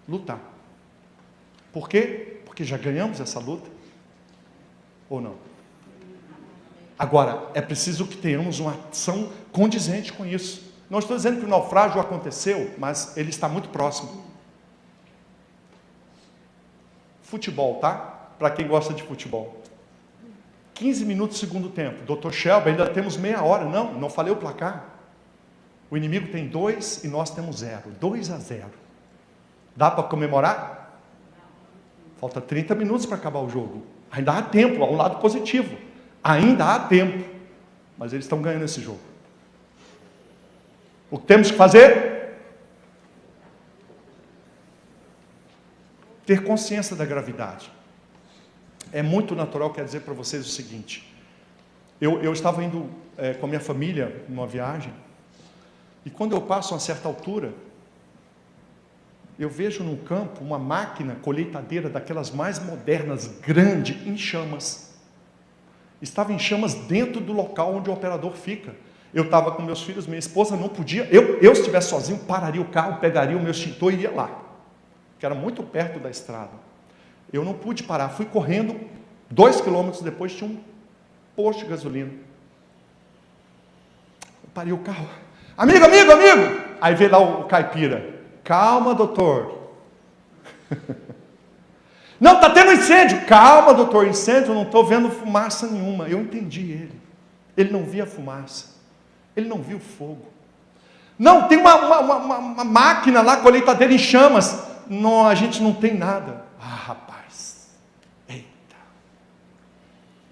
Lutar. Por quê? Porque já ganhamos essa luta. Ou não? Agora, é preciso que tenhamos uma ação condizente com isso. Não estou dizendo que o naufrágio aconteceu, mas ele está muito próximo. Futebol, tá? Para quem gosta de futebol. 15 minutos segundo tempo. Dr. Shelby, ainda temos meia hora. Não falei o placar. O inimigo tem 2 e nós temos 0. 2-0. Dá para comemorar? Falta 30 minutos para acabar o jogo. Ainda há tempo, há um lado positivo. Ainda há tempo. Mas eles estão ganhando esse jogo. O que temos que fazer? Ter consciência da gravidade. É muito natural, quero dizer para vocês o seguinte. Eu estava indo com a minha família numa viagem, e quando eu passo a uma certa altura, eu vejo no campo uma máquina colheitadeira daquelas mais modernas, grande, em chamas. Estava em chamas dentro do local onde o operador fica. Eu estava com meus filhos, minha esposa não podia. Eu se estivesse sozinho, pararia o carro, pegaria o meu extintor e iria lá, que era muito perto da estrada. Eu não pude parar, fui correndo, 2 quilômetros depois tinha um posto de gasolina. Eu parei o carro. Amigo! Aí veio lá o caipira. Calma, doutor. Não, está tendo incêndio. Calma, doutor, incêndio, eu não estou vendo fumaça nenhuma. Eu entendi ele. Ele não via fumaça. Ele não viu fogo. Não, tem uma máquina lá, colheitadeira em chamas. Não, a gente não tem nada. Ah, rapaz. Eita.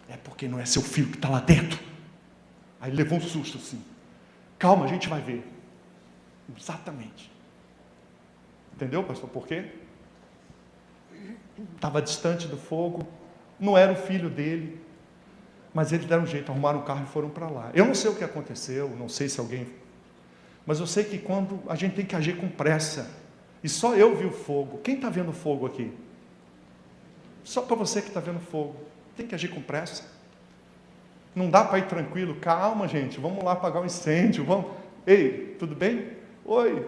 É porque não é seu filho que está lá dentro. Aí levou um susto assim. Calma, a gente vai ver. Exatamente. Entendeu, pastor? Por quê? Estava distante do fogo, não era o filho dele, mas eles deram um jeito, arrumaram um carro e foram para lá. Eu não sei o que aconteceu, não sei se alguém... Mas eu sei que quando a gente tem que agir com pressa, e só eu vi o fogo. Quem está vendo fogo aqui? Só para você que está vendo fogo. Tem que agir com pressa. Não dá para ir tranquilo. Calma, gente, vamos lá apagar o incêndio. Vamos. Ei, tudo bem? Oi,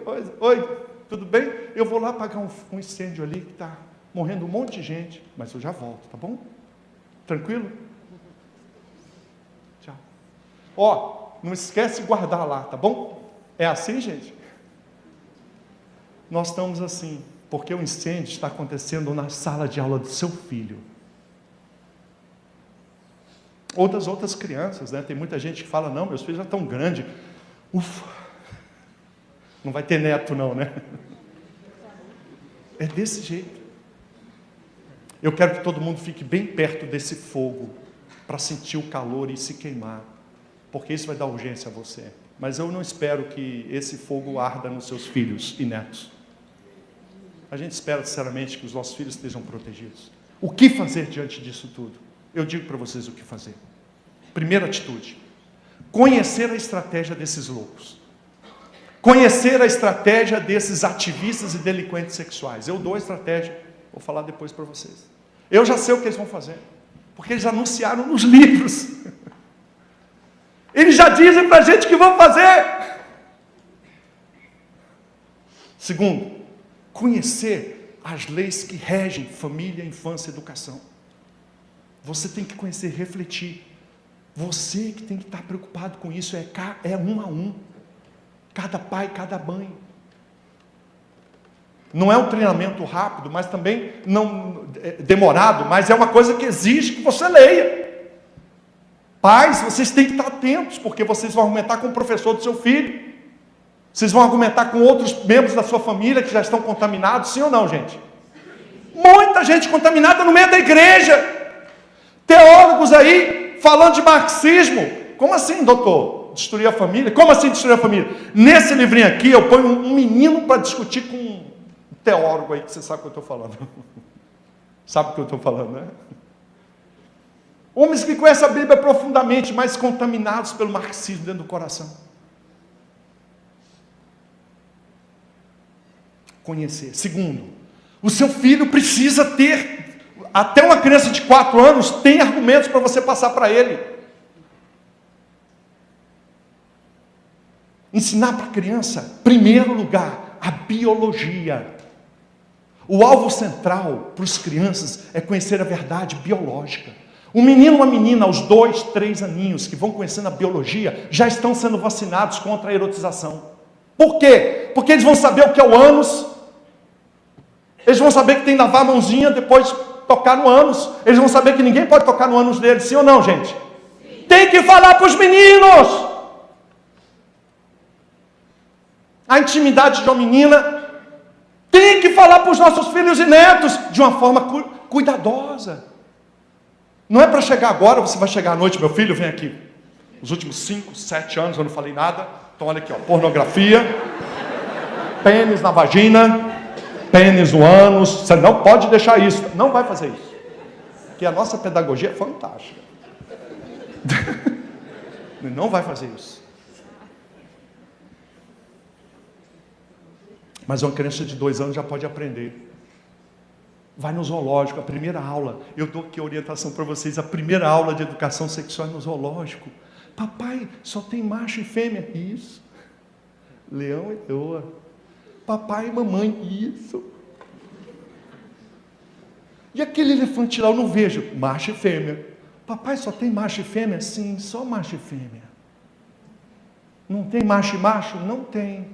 tudo bem? Eu vou lá apagar um incêndio ali que está morrendo um monte de gente, mas eu já volto, tá bom? Tranquilo? Tchau. Ó, não esquece de guardar lá, tá bom? É assim, gente? Nós estamos assim, porque o incêndio está acontecendo na sala de aula do seu filho. Ou das outras crianças, né? Tem muita gente que fala, não, meus filhos já estão grandes. Ufa! Não vai ter neto não, né? É desse jeito. Eu quero que todo mundo fique bem perto desse fogo, para sentir o calor e se queimar, porque isso vai dar urgência a você. Mas eu não espero que esse fogo arda nos seus filhos e netos. A gente espera, sinceramente, que os nossos filhos estejam protegidos. O que fazer diante disso tudo? Eu digo para vocês o que fazer. Primeira atitude: conhecer a estratégia desses loucos. Conhecer a estratégia desses ativistas e delinquentes sexuais. Eu dou a estratégia, vou falar depois para vocês. Eu já sei o que eles vão fazer, porque eles anunciaram nos livros. Eles já dizem para a gente o que vão fazer. Segundo, conhecer as leis que regem família, infância e educação. Você tem que conhecer, refletir. Você que tem que estar preocupado com isso, é um a um. Cada pai, cada mãe. Não é um treinamento rápido, mas também não demorado, mas é uma coisa que exige que você leia. Pais, vocês têm que estar atentos, porque vocês vão argumentar com o professor do seu filho. Vocês vão argumentar com outros membros da sua família que já estão contaminados, sim ou não, gente? Muita gente contaminada no meio da igreja. Teólogos aí falando de marxismo. Como assim, doutor? Destruir a família? Como assim destruir a família? Nesse livrinho aqui eu ponho um menino para discutir com um teólogo aí, que você sabe o que eu estou falando. Sabe o que eu estou falando, né? Homens que conhecem a Bíblia profundamente, mas contaminados pelo marxismo dentro do coração. Conhecer. Segundo, o seu filho precisa ter, até uma criança de 4 anos, tem argumentos para você passar para ele. Ensinar para a criança, primeiro lugar, a biologia. O alvo central para as crianças é conhecer a verdade biológica. Um menino e uma menina, aos 2, 3 aninhos, que vão conhecendo a biologia, já estão sendo vacinados contra a erotização. Por quê? Porque eles vão saber o que é o ânus, eles vão saber que tem que lavar a mãozinha, depois tocar no ânus, eles vão saber que ninguém pode tocar no ânus deles, sim ou não, gente? Sim. Tem que falar para os meninos! A intimidade de uma menina, tem que falar para os nossos filhos e netos, de uma forma cuidadosa. Não é para chegar agora, você vai chegar à noite, meu filho, vem aqui. Os últimos 5, 7 anos eu não falei nada, Então olha aqui, ó, pornografia, pênis na vagina, pênis no ânus, você não pode deixar isso, não vai fazer isso. Porque a nossa pedagogia é fantástica. Não vai fazer isso. Mas uma criança de 2 anos já pode aprender. Vai no zoológico, a primeira aula. Eu dou aqui a orientação para vocês. A primeira aula de educação sexual é no zoológico. Papai, só tem macho e fêmea. Isso. Leão e leoa. Papai e mamãe. Isso. E aquele elefante lá, eu não vejo. Macho e fêmea. Papai, só tem macho e fêmea? Sim, só macho e fêmea. Não tem macho e macho? Não tem.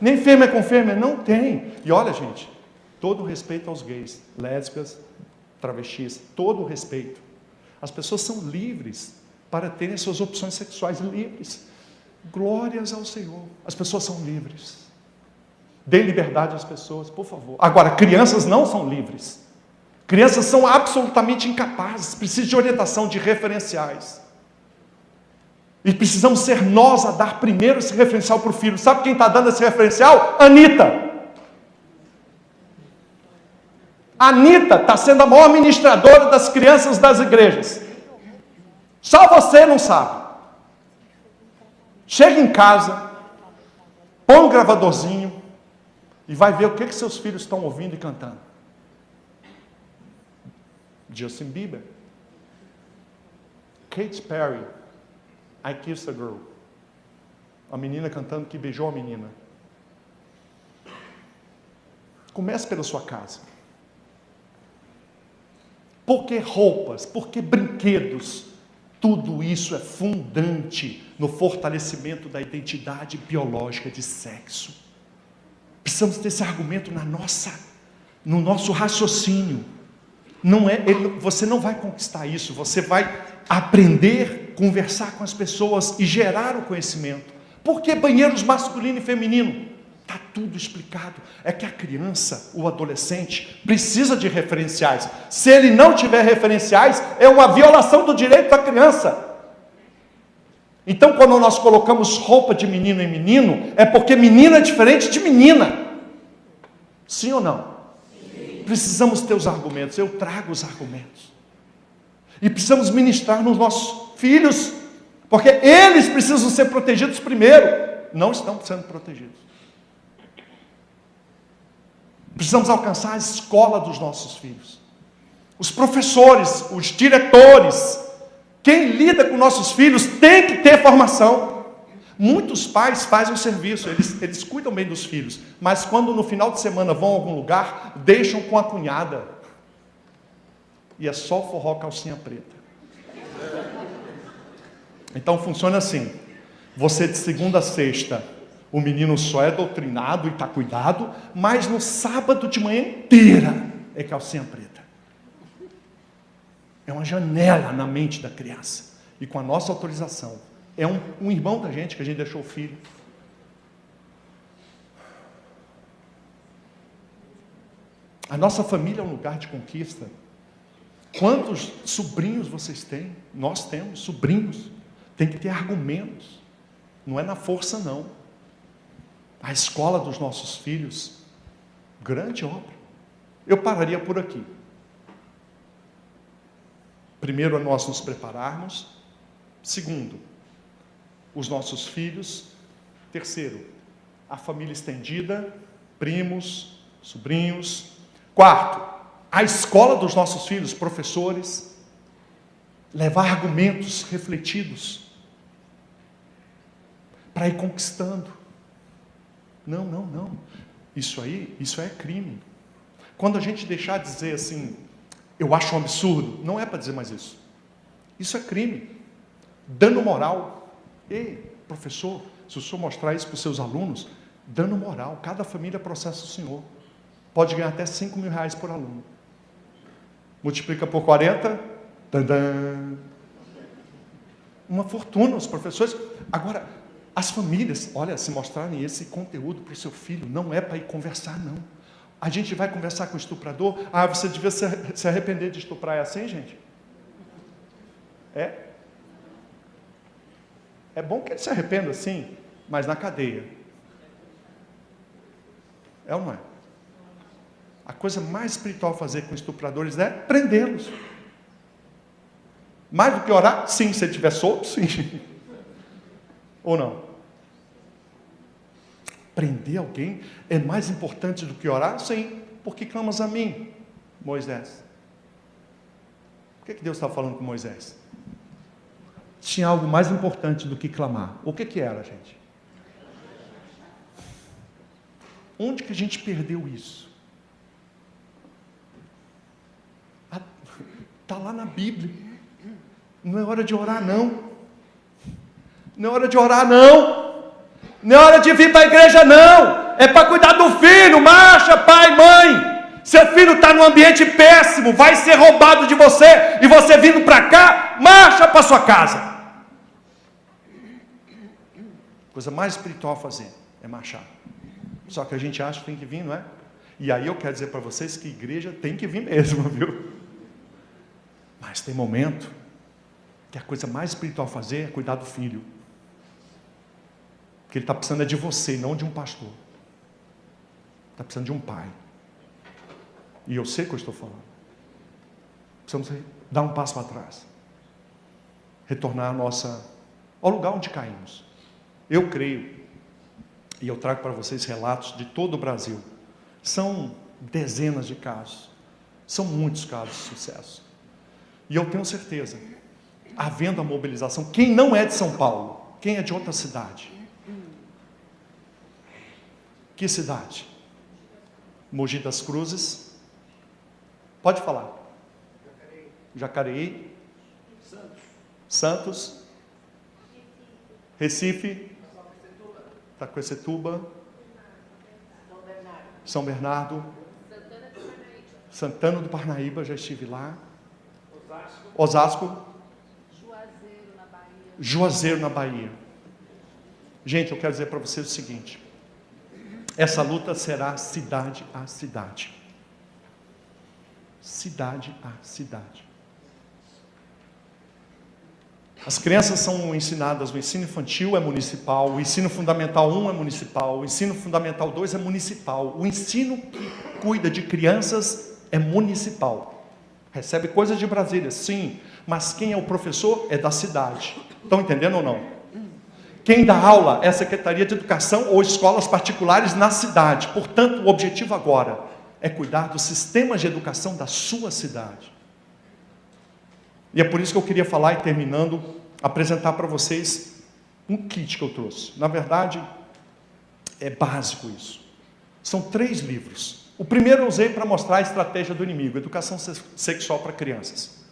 Nem fêmea com fêmea? Não tem. E olha, gente, todo o respeito aos gays, lésbicas, travestis, todo o respeito. As pessoas são livres para terem suas opções sexuais livres. Glórias ao Senhor. As pessoas são livres. Dê liberdade às pessoas, por favor. Agora, crianças não são livres. Crianças são absolutamente incapazes, precisam de orientação, de referenciais. E precisamos ser nós a dar primeiro esse referencial para o filho. Sabe quem está dando esse referencial? Anitta. Anitta está sendo a maior ministradora das crianças das igrejas. Só você não sabe. Chega em casa, põe um gravadorzinho e vai ver o que seus filhos estão ouvindo e cantando. Justin Bieber, Katy Perry, I Kissed a Girl. A menina cantando que beijou a menina. Comece pela sua casa. Por que roupas? Por que brinquedos? Tudo isso é fundante no fortalecimento da identidade biológica de sexo. Precisamos ter esse argumento no nosso raciocínio. Você não vai conquistar isso, você vai aprender, conversar com as pessoas e gerar o conhecimento. Por que banheiros masculino e feminino? Está tudo explicado. É que a criança, o adolescente, precisa de referenciais. Se ele não tiver referenciais, é uma violação do direito da criança. Então, quando nós colocamos roupa de menino em menino, é porque menino é diferente de menina. Sim ou não? Sim. Precisamos ter os argumentos. Eu trago os argumentos. E precisamos ministrar nos nossos filhos, porque eles precisam ser protegidos primeiro. Não estão sendo protegidos. Precisamos alcançar a escola dos nossos filhos. Os professores, os diretores, quem lida com nossos filhos tem que ter formação. Muitos pais fazem o serviço, eles cuidam bem dos filhos, mas quando no final de semana vão a algum lugar, deixam com a cunhada. E é só forró calcinha preta. Então funciona assim. Você de segunda a sexta, o menino só é doutrinado e está cuidado, mas no sábado de manhã inteira é calcinha preta. É uma janela na mente da criança. E com a nossa autorização. É um irmão da gente que a gente deixou o filho. A nossa família é um lugar de conquista. Quantos sobrinhos vocês têm? Nós temos sobrinhos. Tem que ter argumentos. Não é na força, não. A escola dos nossos filhos, grande obra. Eu pararia por aqui. Primeiro, é nós nos prepararmos. Segundo, os nossos filhos. Terceiro, a família estendida, primos, sobrinhos. Quarto, a escola dos nossos filhos, professores. Levar argumentos refletidos para ir conquistando. Não. Isso é crime. Quando a gente deixar de dizer assim, eu acho um absurdo, não é para dizer mais isso. Isso é crime. Dano moral. Ei, professor, se o senhor mostrar isso para os seus alunos, dano moral. Cada família processa o senhor. Pode ganhar até 5 mil reais por aluno. Multiplica por 40, tadã. Uma fortuna, os professores. Agora, as famílias, olha, se mostrarem esse conteúdo para o seu filho, não é para ir conversar, não. A gente vai conversar com o estuprador, você devia se arrepender de estuprar, é assim, gente? É? É bom que ele se arrependa, sim, mas na cadeia. É ou não é? A coisa mais espiritual a fazer com estupradores é prendê-los. Mais do que orar? Sim, se ele estiver solto, sim. Ou não? Prender alguém é mais importante do que orar? Sim. Por que clamas a mim, Moisés? Por que Deus estava falando com Moisés? Tinha algo mais importante do que clamar. O que era, gente? Onde que a gente perdeu isso? Está lá na Bíblia. Não é hora de orar, não. Não é hora de orar, não. Não é hora de vir para a igreja, não. É para cuidar do filho. Marcha, pai, mãe. Seu filho está num ambiente péssimo, vai ser roubado de você, e você vindo para cá, marcha para sua casa. Coisa mais espiritual a fazer é marchar. Só que a gente acha que tem que vir, não é? E aí eu quero dizer para vocês que igreja tem que vir mesmo, viu? Mas tem momento que a coisa mais espiritual a fazer é cuidar do filho. Porque ele está precisando de você, não de um pastor. Está precisando de um pai. E eu sei o que eu estou falando. Precisamos dar um passo para trás. Retornar ao lugar onde caímos. Eu creio, e eu trago para vocês relatos de todo o Brasil. São dezenas de casos. São muitos casos de sucesso. E eu tenho certeza, havendo a mobilização, quem não é de São Paulo, quem é de outra cidade? Que cidade? Mogi das Cruzes. Pode falar. Jacareí. Santos. Recife. Itacoacetuba. São Bernardo. Santana do Parnaíba, já estive lá. Osasco. Juazeiro na Bahia. Gente, eu quero dizer para vocês o seguinte. Essa luta será cidade a cidade. Cidade a cidade. As crianças são ensinadas, o ensino infantil é municipal, o ensino fundamental 1 é municipal, o ensino fundamental 2 é municipal, o ensino que cuida de crianças é municipal. Recebe coisas de Brasília, sim, mas quem é o professor é da cidade. Estão entendendo ou não? Quem dá aula é a Secretaria de Educação ou escolas particulares na cidade. Portanto, o objetivo agora é cuidar dos sistemas de educação da sua cidade. E é por isso que eu queria falar, e terminando, apresentar para vocês um kit que eu trouxe. Na verdade, é básico isso. São 3 livros. O primeiro eu usei para mostrar a estratégia do inimigo, educação sexual para crianças.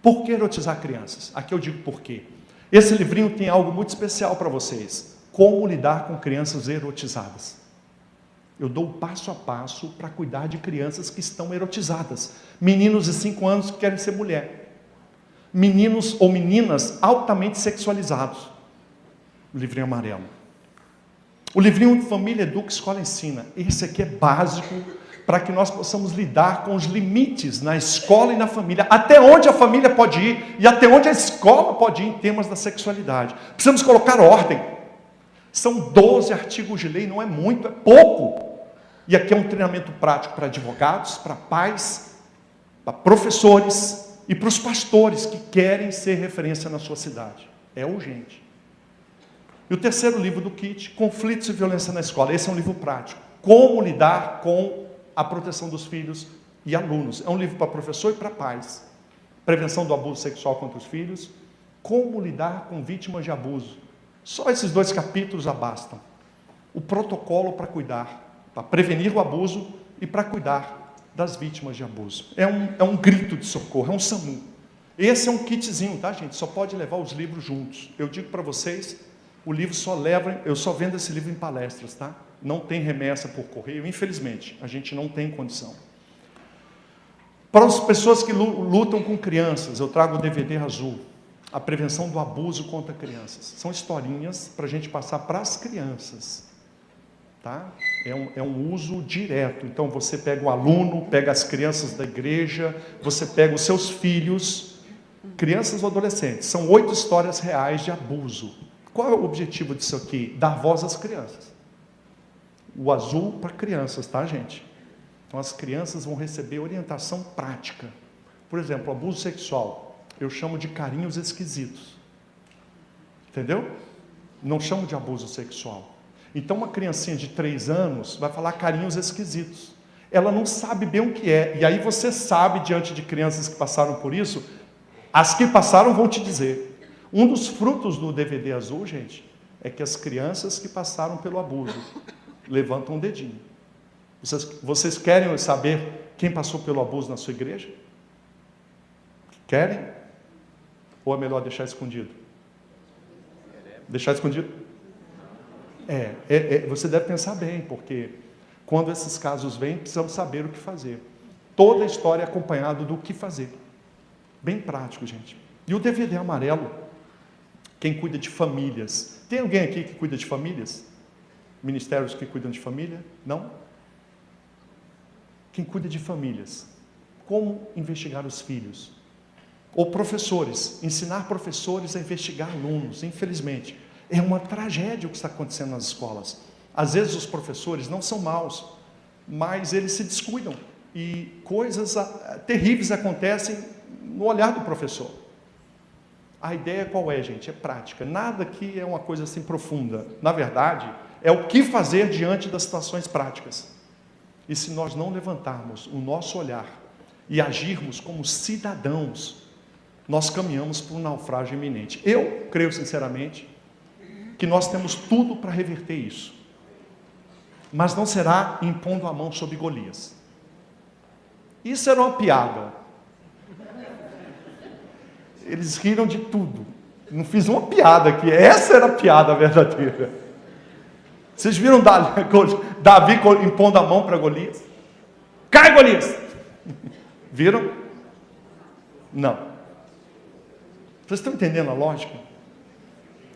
Por que erotizar crianças? Aqui eu digo por quê. Esse livrinho tem algo muito especial para vocês. Como lidar com crianças erotizadas. Eu dou passo a passo para cuidar de crianças que estão erotizadas. Meninos de 5 anos que querem ser mulher. Meninos ou meninas altamente sexualizados. O livrinho amarelo. O livrinho Família Educa, Escola Ensina. Esse aqui é básico para que nós possamos lidar com os limites na escola e na família, até onde a família pode ir e até onde a escola pode ir em temas da sexualidade. Precisamos colocar ordem. São 12 artigos de lei, não é muito, é pouco. E aqui é um treinamento prático para advogados, para pais, para professores e para os pastores que querem ser referência na sua cidade. É urgente. E o terceiro livro do kit, Conflitos e Violência na Escola. Esse é um livro prático. Como lidar com a proteção dos filhos e alunos. É um livro para professor e para pais. Prevenção do abuso sexual contra os filhos. Como lidar com vítimas de abuso. Só esses 2 capítulos já bastam. O protocolo para cuidar, para prevenir o abuso e para cuidar das vítimas de abuso. É um grito de socorro, é um SAMU. Esse é um kitzinho, tá, gente? Só pode levar os livros juntos. Eu digo para vocês, o livro eu só vendo esse livro em palestras, tá? Não tem remessa por correio, infelizmente, a gente não tem condição. Para as pessoas que lutam com crianças, eu trago o DVD azul, a prevenção do abuso contra crianças. São historinhas para a gente passar para as crianças, tá? É um uso direto. Então você pega o aluno, pega as crianças da igreja, você pega os seus filhos, crianças ou adolescentes. São 8 histórias reais de abuso. Qual é o objetivo disso aqui? Dar voz às crianças. O azul para crianças, tá, gente? Então as crianças vão receber orientação prática. Por exemplo, abuso sexual, eu chamo de carinhos esquisitos. Entendeu? Não chamo de abuso sexual. Então uma criancinha de 3 anos vai falar carinhos esquisitos. Ela não sabe bem o que é. E aí você sabe, diante de crianças que passaram por isso, as que passaram vão te dizer. Um dos frutos do DVD azul, gente, é que as crianças que passaram pelo abuso levantam um dedinho. Vocês querem saber quem passou pelo abuso na sua igreja? Querem? Ou é melhor deixar escondido? Deixar escondido? Você deve pensar bem, porque quando esses casos vêm, precisamos saber o que fazer. Toda a história é acompanhada do que fazer. Bem prático, gente. E o DVD amarelo, quem cuida de famílias. Tem alguém aqui que cuida de famílias? Ministérios que cuidam de família? Não? Quem cuida de famílias. Como investigar os filhos? Ou professores. Ensinar professores a investigar alunos. Infelizmente, é uma tragédia o que está acontecendo nas escolas. Às vezes os professores não são maus, mas eles se descuidam. E coisas terríveis acontecem no olhar do professor. A ideia qual é, gente? É prática. Nada que é uma coisa assim profunda. Na verdade, é o que fazer diante das situações práticas. E se nós não levantarmos o nosso olhar e agirmos como cidadãos, nós caminhamos para um naufrágio iminente. Eu creio sinceramente que nós temos tudo para reverter isso. Mas não será impondo a mão sobre Golias. Isso era uma piada. Eles riram de tudo. Não fiz uma piada aqui. Essa era a piada verdadeira. Vocês viram Davi impondo a mão para Golias? Cai, Golias! Viram? Não. Vocês estão entendendo a lógica?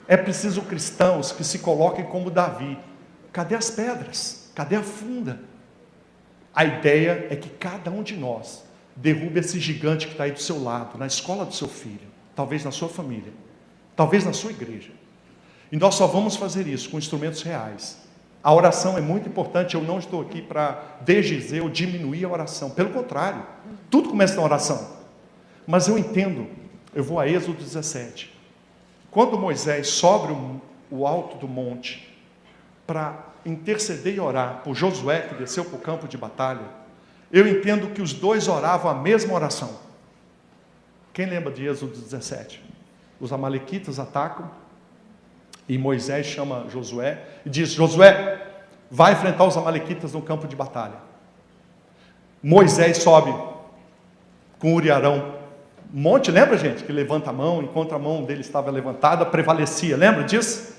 É preciso cristãos que se coloquem como Davi. Cadê as pedras? Cadê a funda? A ideia é que cada um de nós derrube esse gigante que está aí do seu lado, na escola do seu filho, talvez na sua família, talvez na sua igreja. E nós só vamos fazer isso com instrumentos reais. A oração é muito importante. Eu não estou aqui para desdizer ou diminuir a oração. Pelo contrário, tudo começa na oração. Mas eu entendo, eu vou a Êxodo 17. Quando Moisés sobe o alto do monte para interceder e orar por Josué, que desceu para o campo de batalha, eu entendo que os dois oravam a mesma oração. Quem lembra de Êxodo 17? Os amalequitas atacam e Moisés chama Josué e diz: Josué, vai enfrentar os amalequitas no campo de batalha. Moisés sobe com Uri e Arão. Um monte, lembra, gente? Que levanta a mão, enquanto a mão dele estava levantada, prevalecia. Lembra disso?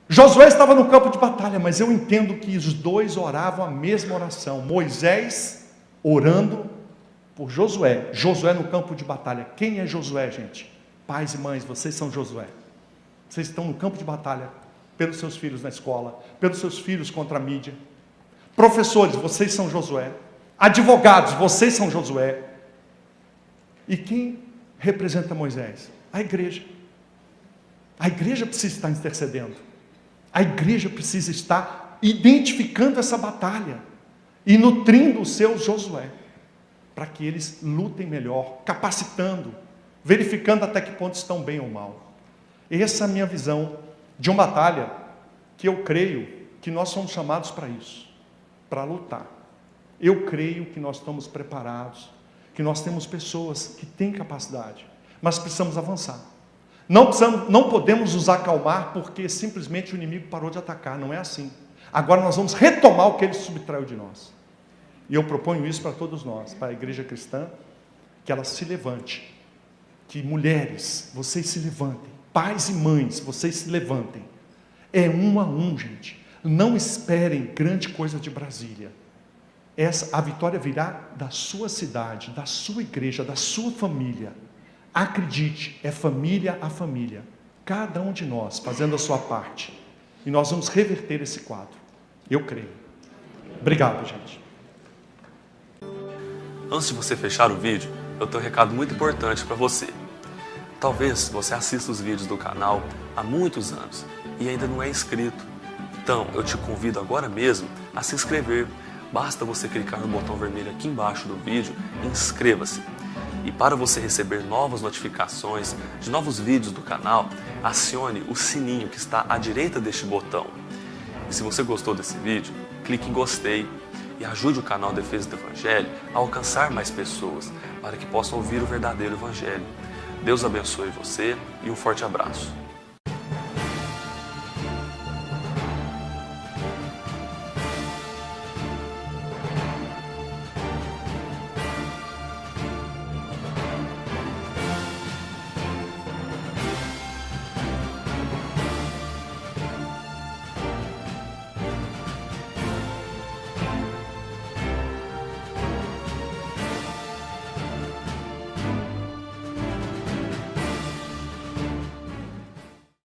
Josué estava no campo de batalha, mas eu entendo que os dois oravam a mesma oração. Moisés orando por Josué. Josué no campo de batalha. Quem é Josué, gente? Pais e mães, vocês são Josué. Vocês estão no campo de batalha pelos seus filhos na escola, pelos seus filhos contra a mídia. Professores, vocês são Josué. Advogados, vocês são Josué. E quem representa Moisés? A igreja. A igreja precisa estar intercedendo. A igreja precisa estar identificando essa batalha e nutrindo os seus Josué, para que eles lutem melhor, capacitando, verificando até que ponto estão bem ou mal. Essa é a minha visão de uma batalha que eu creio que nós somos chamados para isso, para lutar. Eu creio que nós estamos preparados, que nós temos pessoas que têm capacidade, mas precisamos avançar. Não podemos nos acalmar porque simplesmente o inimigo parou de atacar, não é assim. Agora nós vamos retomar o que ele subtraiu de nós. E eu proponho isso para todos nós, para a igreja cristã, que ela se levante, que mulheres, vocês se levantem, pais e mães, vocês se levantem. É um a um, gente. Não esperem grande coisa de Brasília. A vitória virá da sua cidade, da sua igreja, da sua família. Acredite, é família a família. Cada um de nós fazendo a sua parte. E nós vamos reverter esse quadro. Eu creio. Obrigado, gente. Antes de você fechar o vídeo, eu tenho um recado muito importante para você. Talvez você assista os vídeos do canal há muitos anos e ainda não é inscrito. Então, eu te convido agora mesmo a se inscrever. Basta você clicar no botão vermelho aqui embaixo do vídeo e inscreva-se. E para você receber novas notificações de novos vídeos do canal, acione o sininho que está à direita deste botão. E se você gostou desse vídeo, clique em gostei e ajude o canal Defesa do Evangelho a alcançar mais pessoas para que possam ouvir o verdadeiro Evangelho. Deus abençoe você e um forte abraço.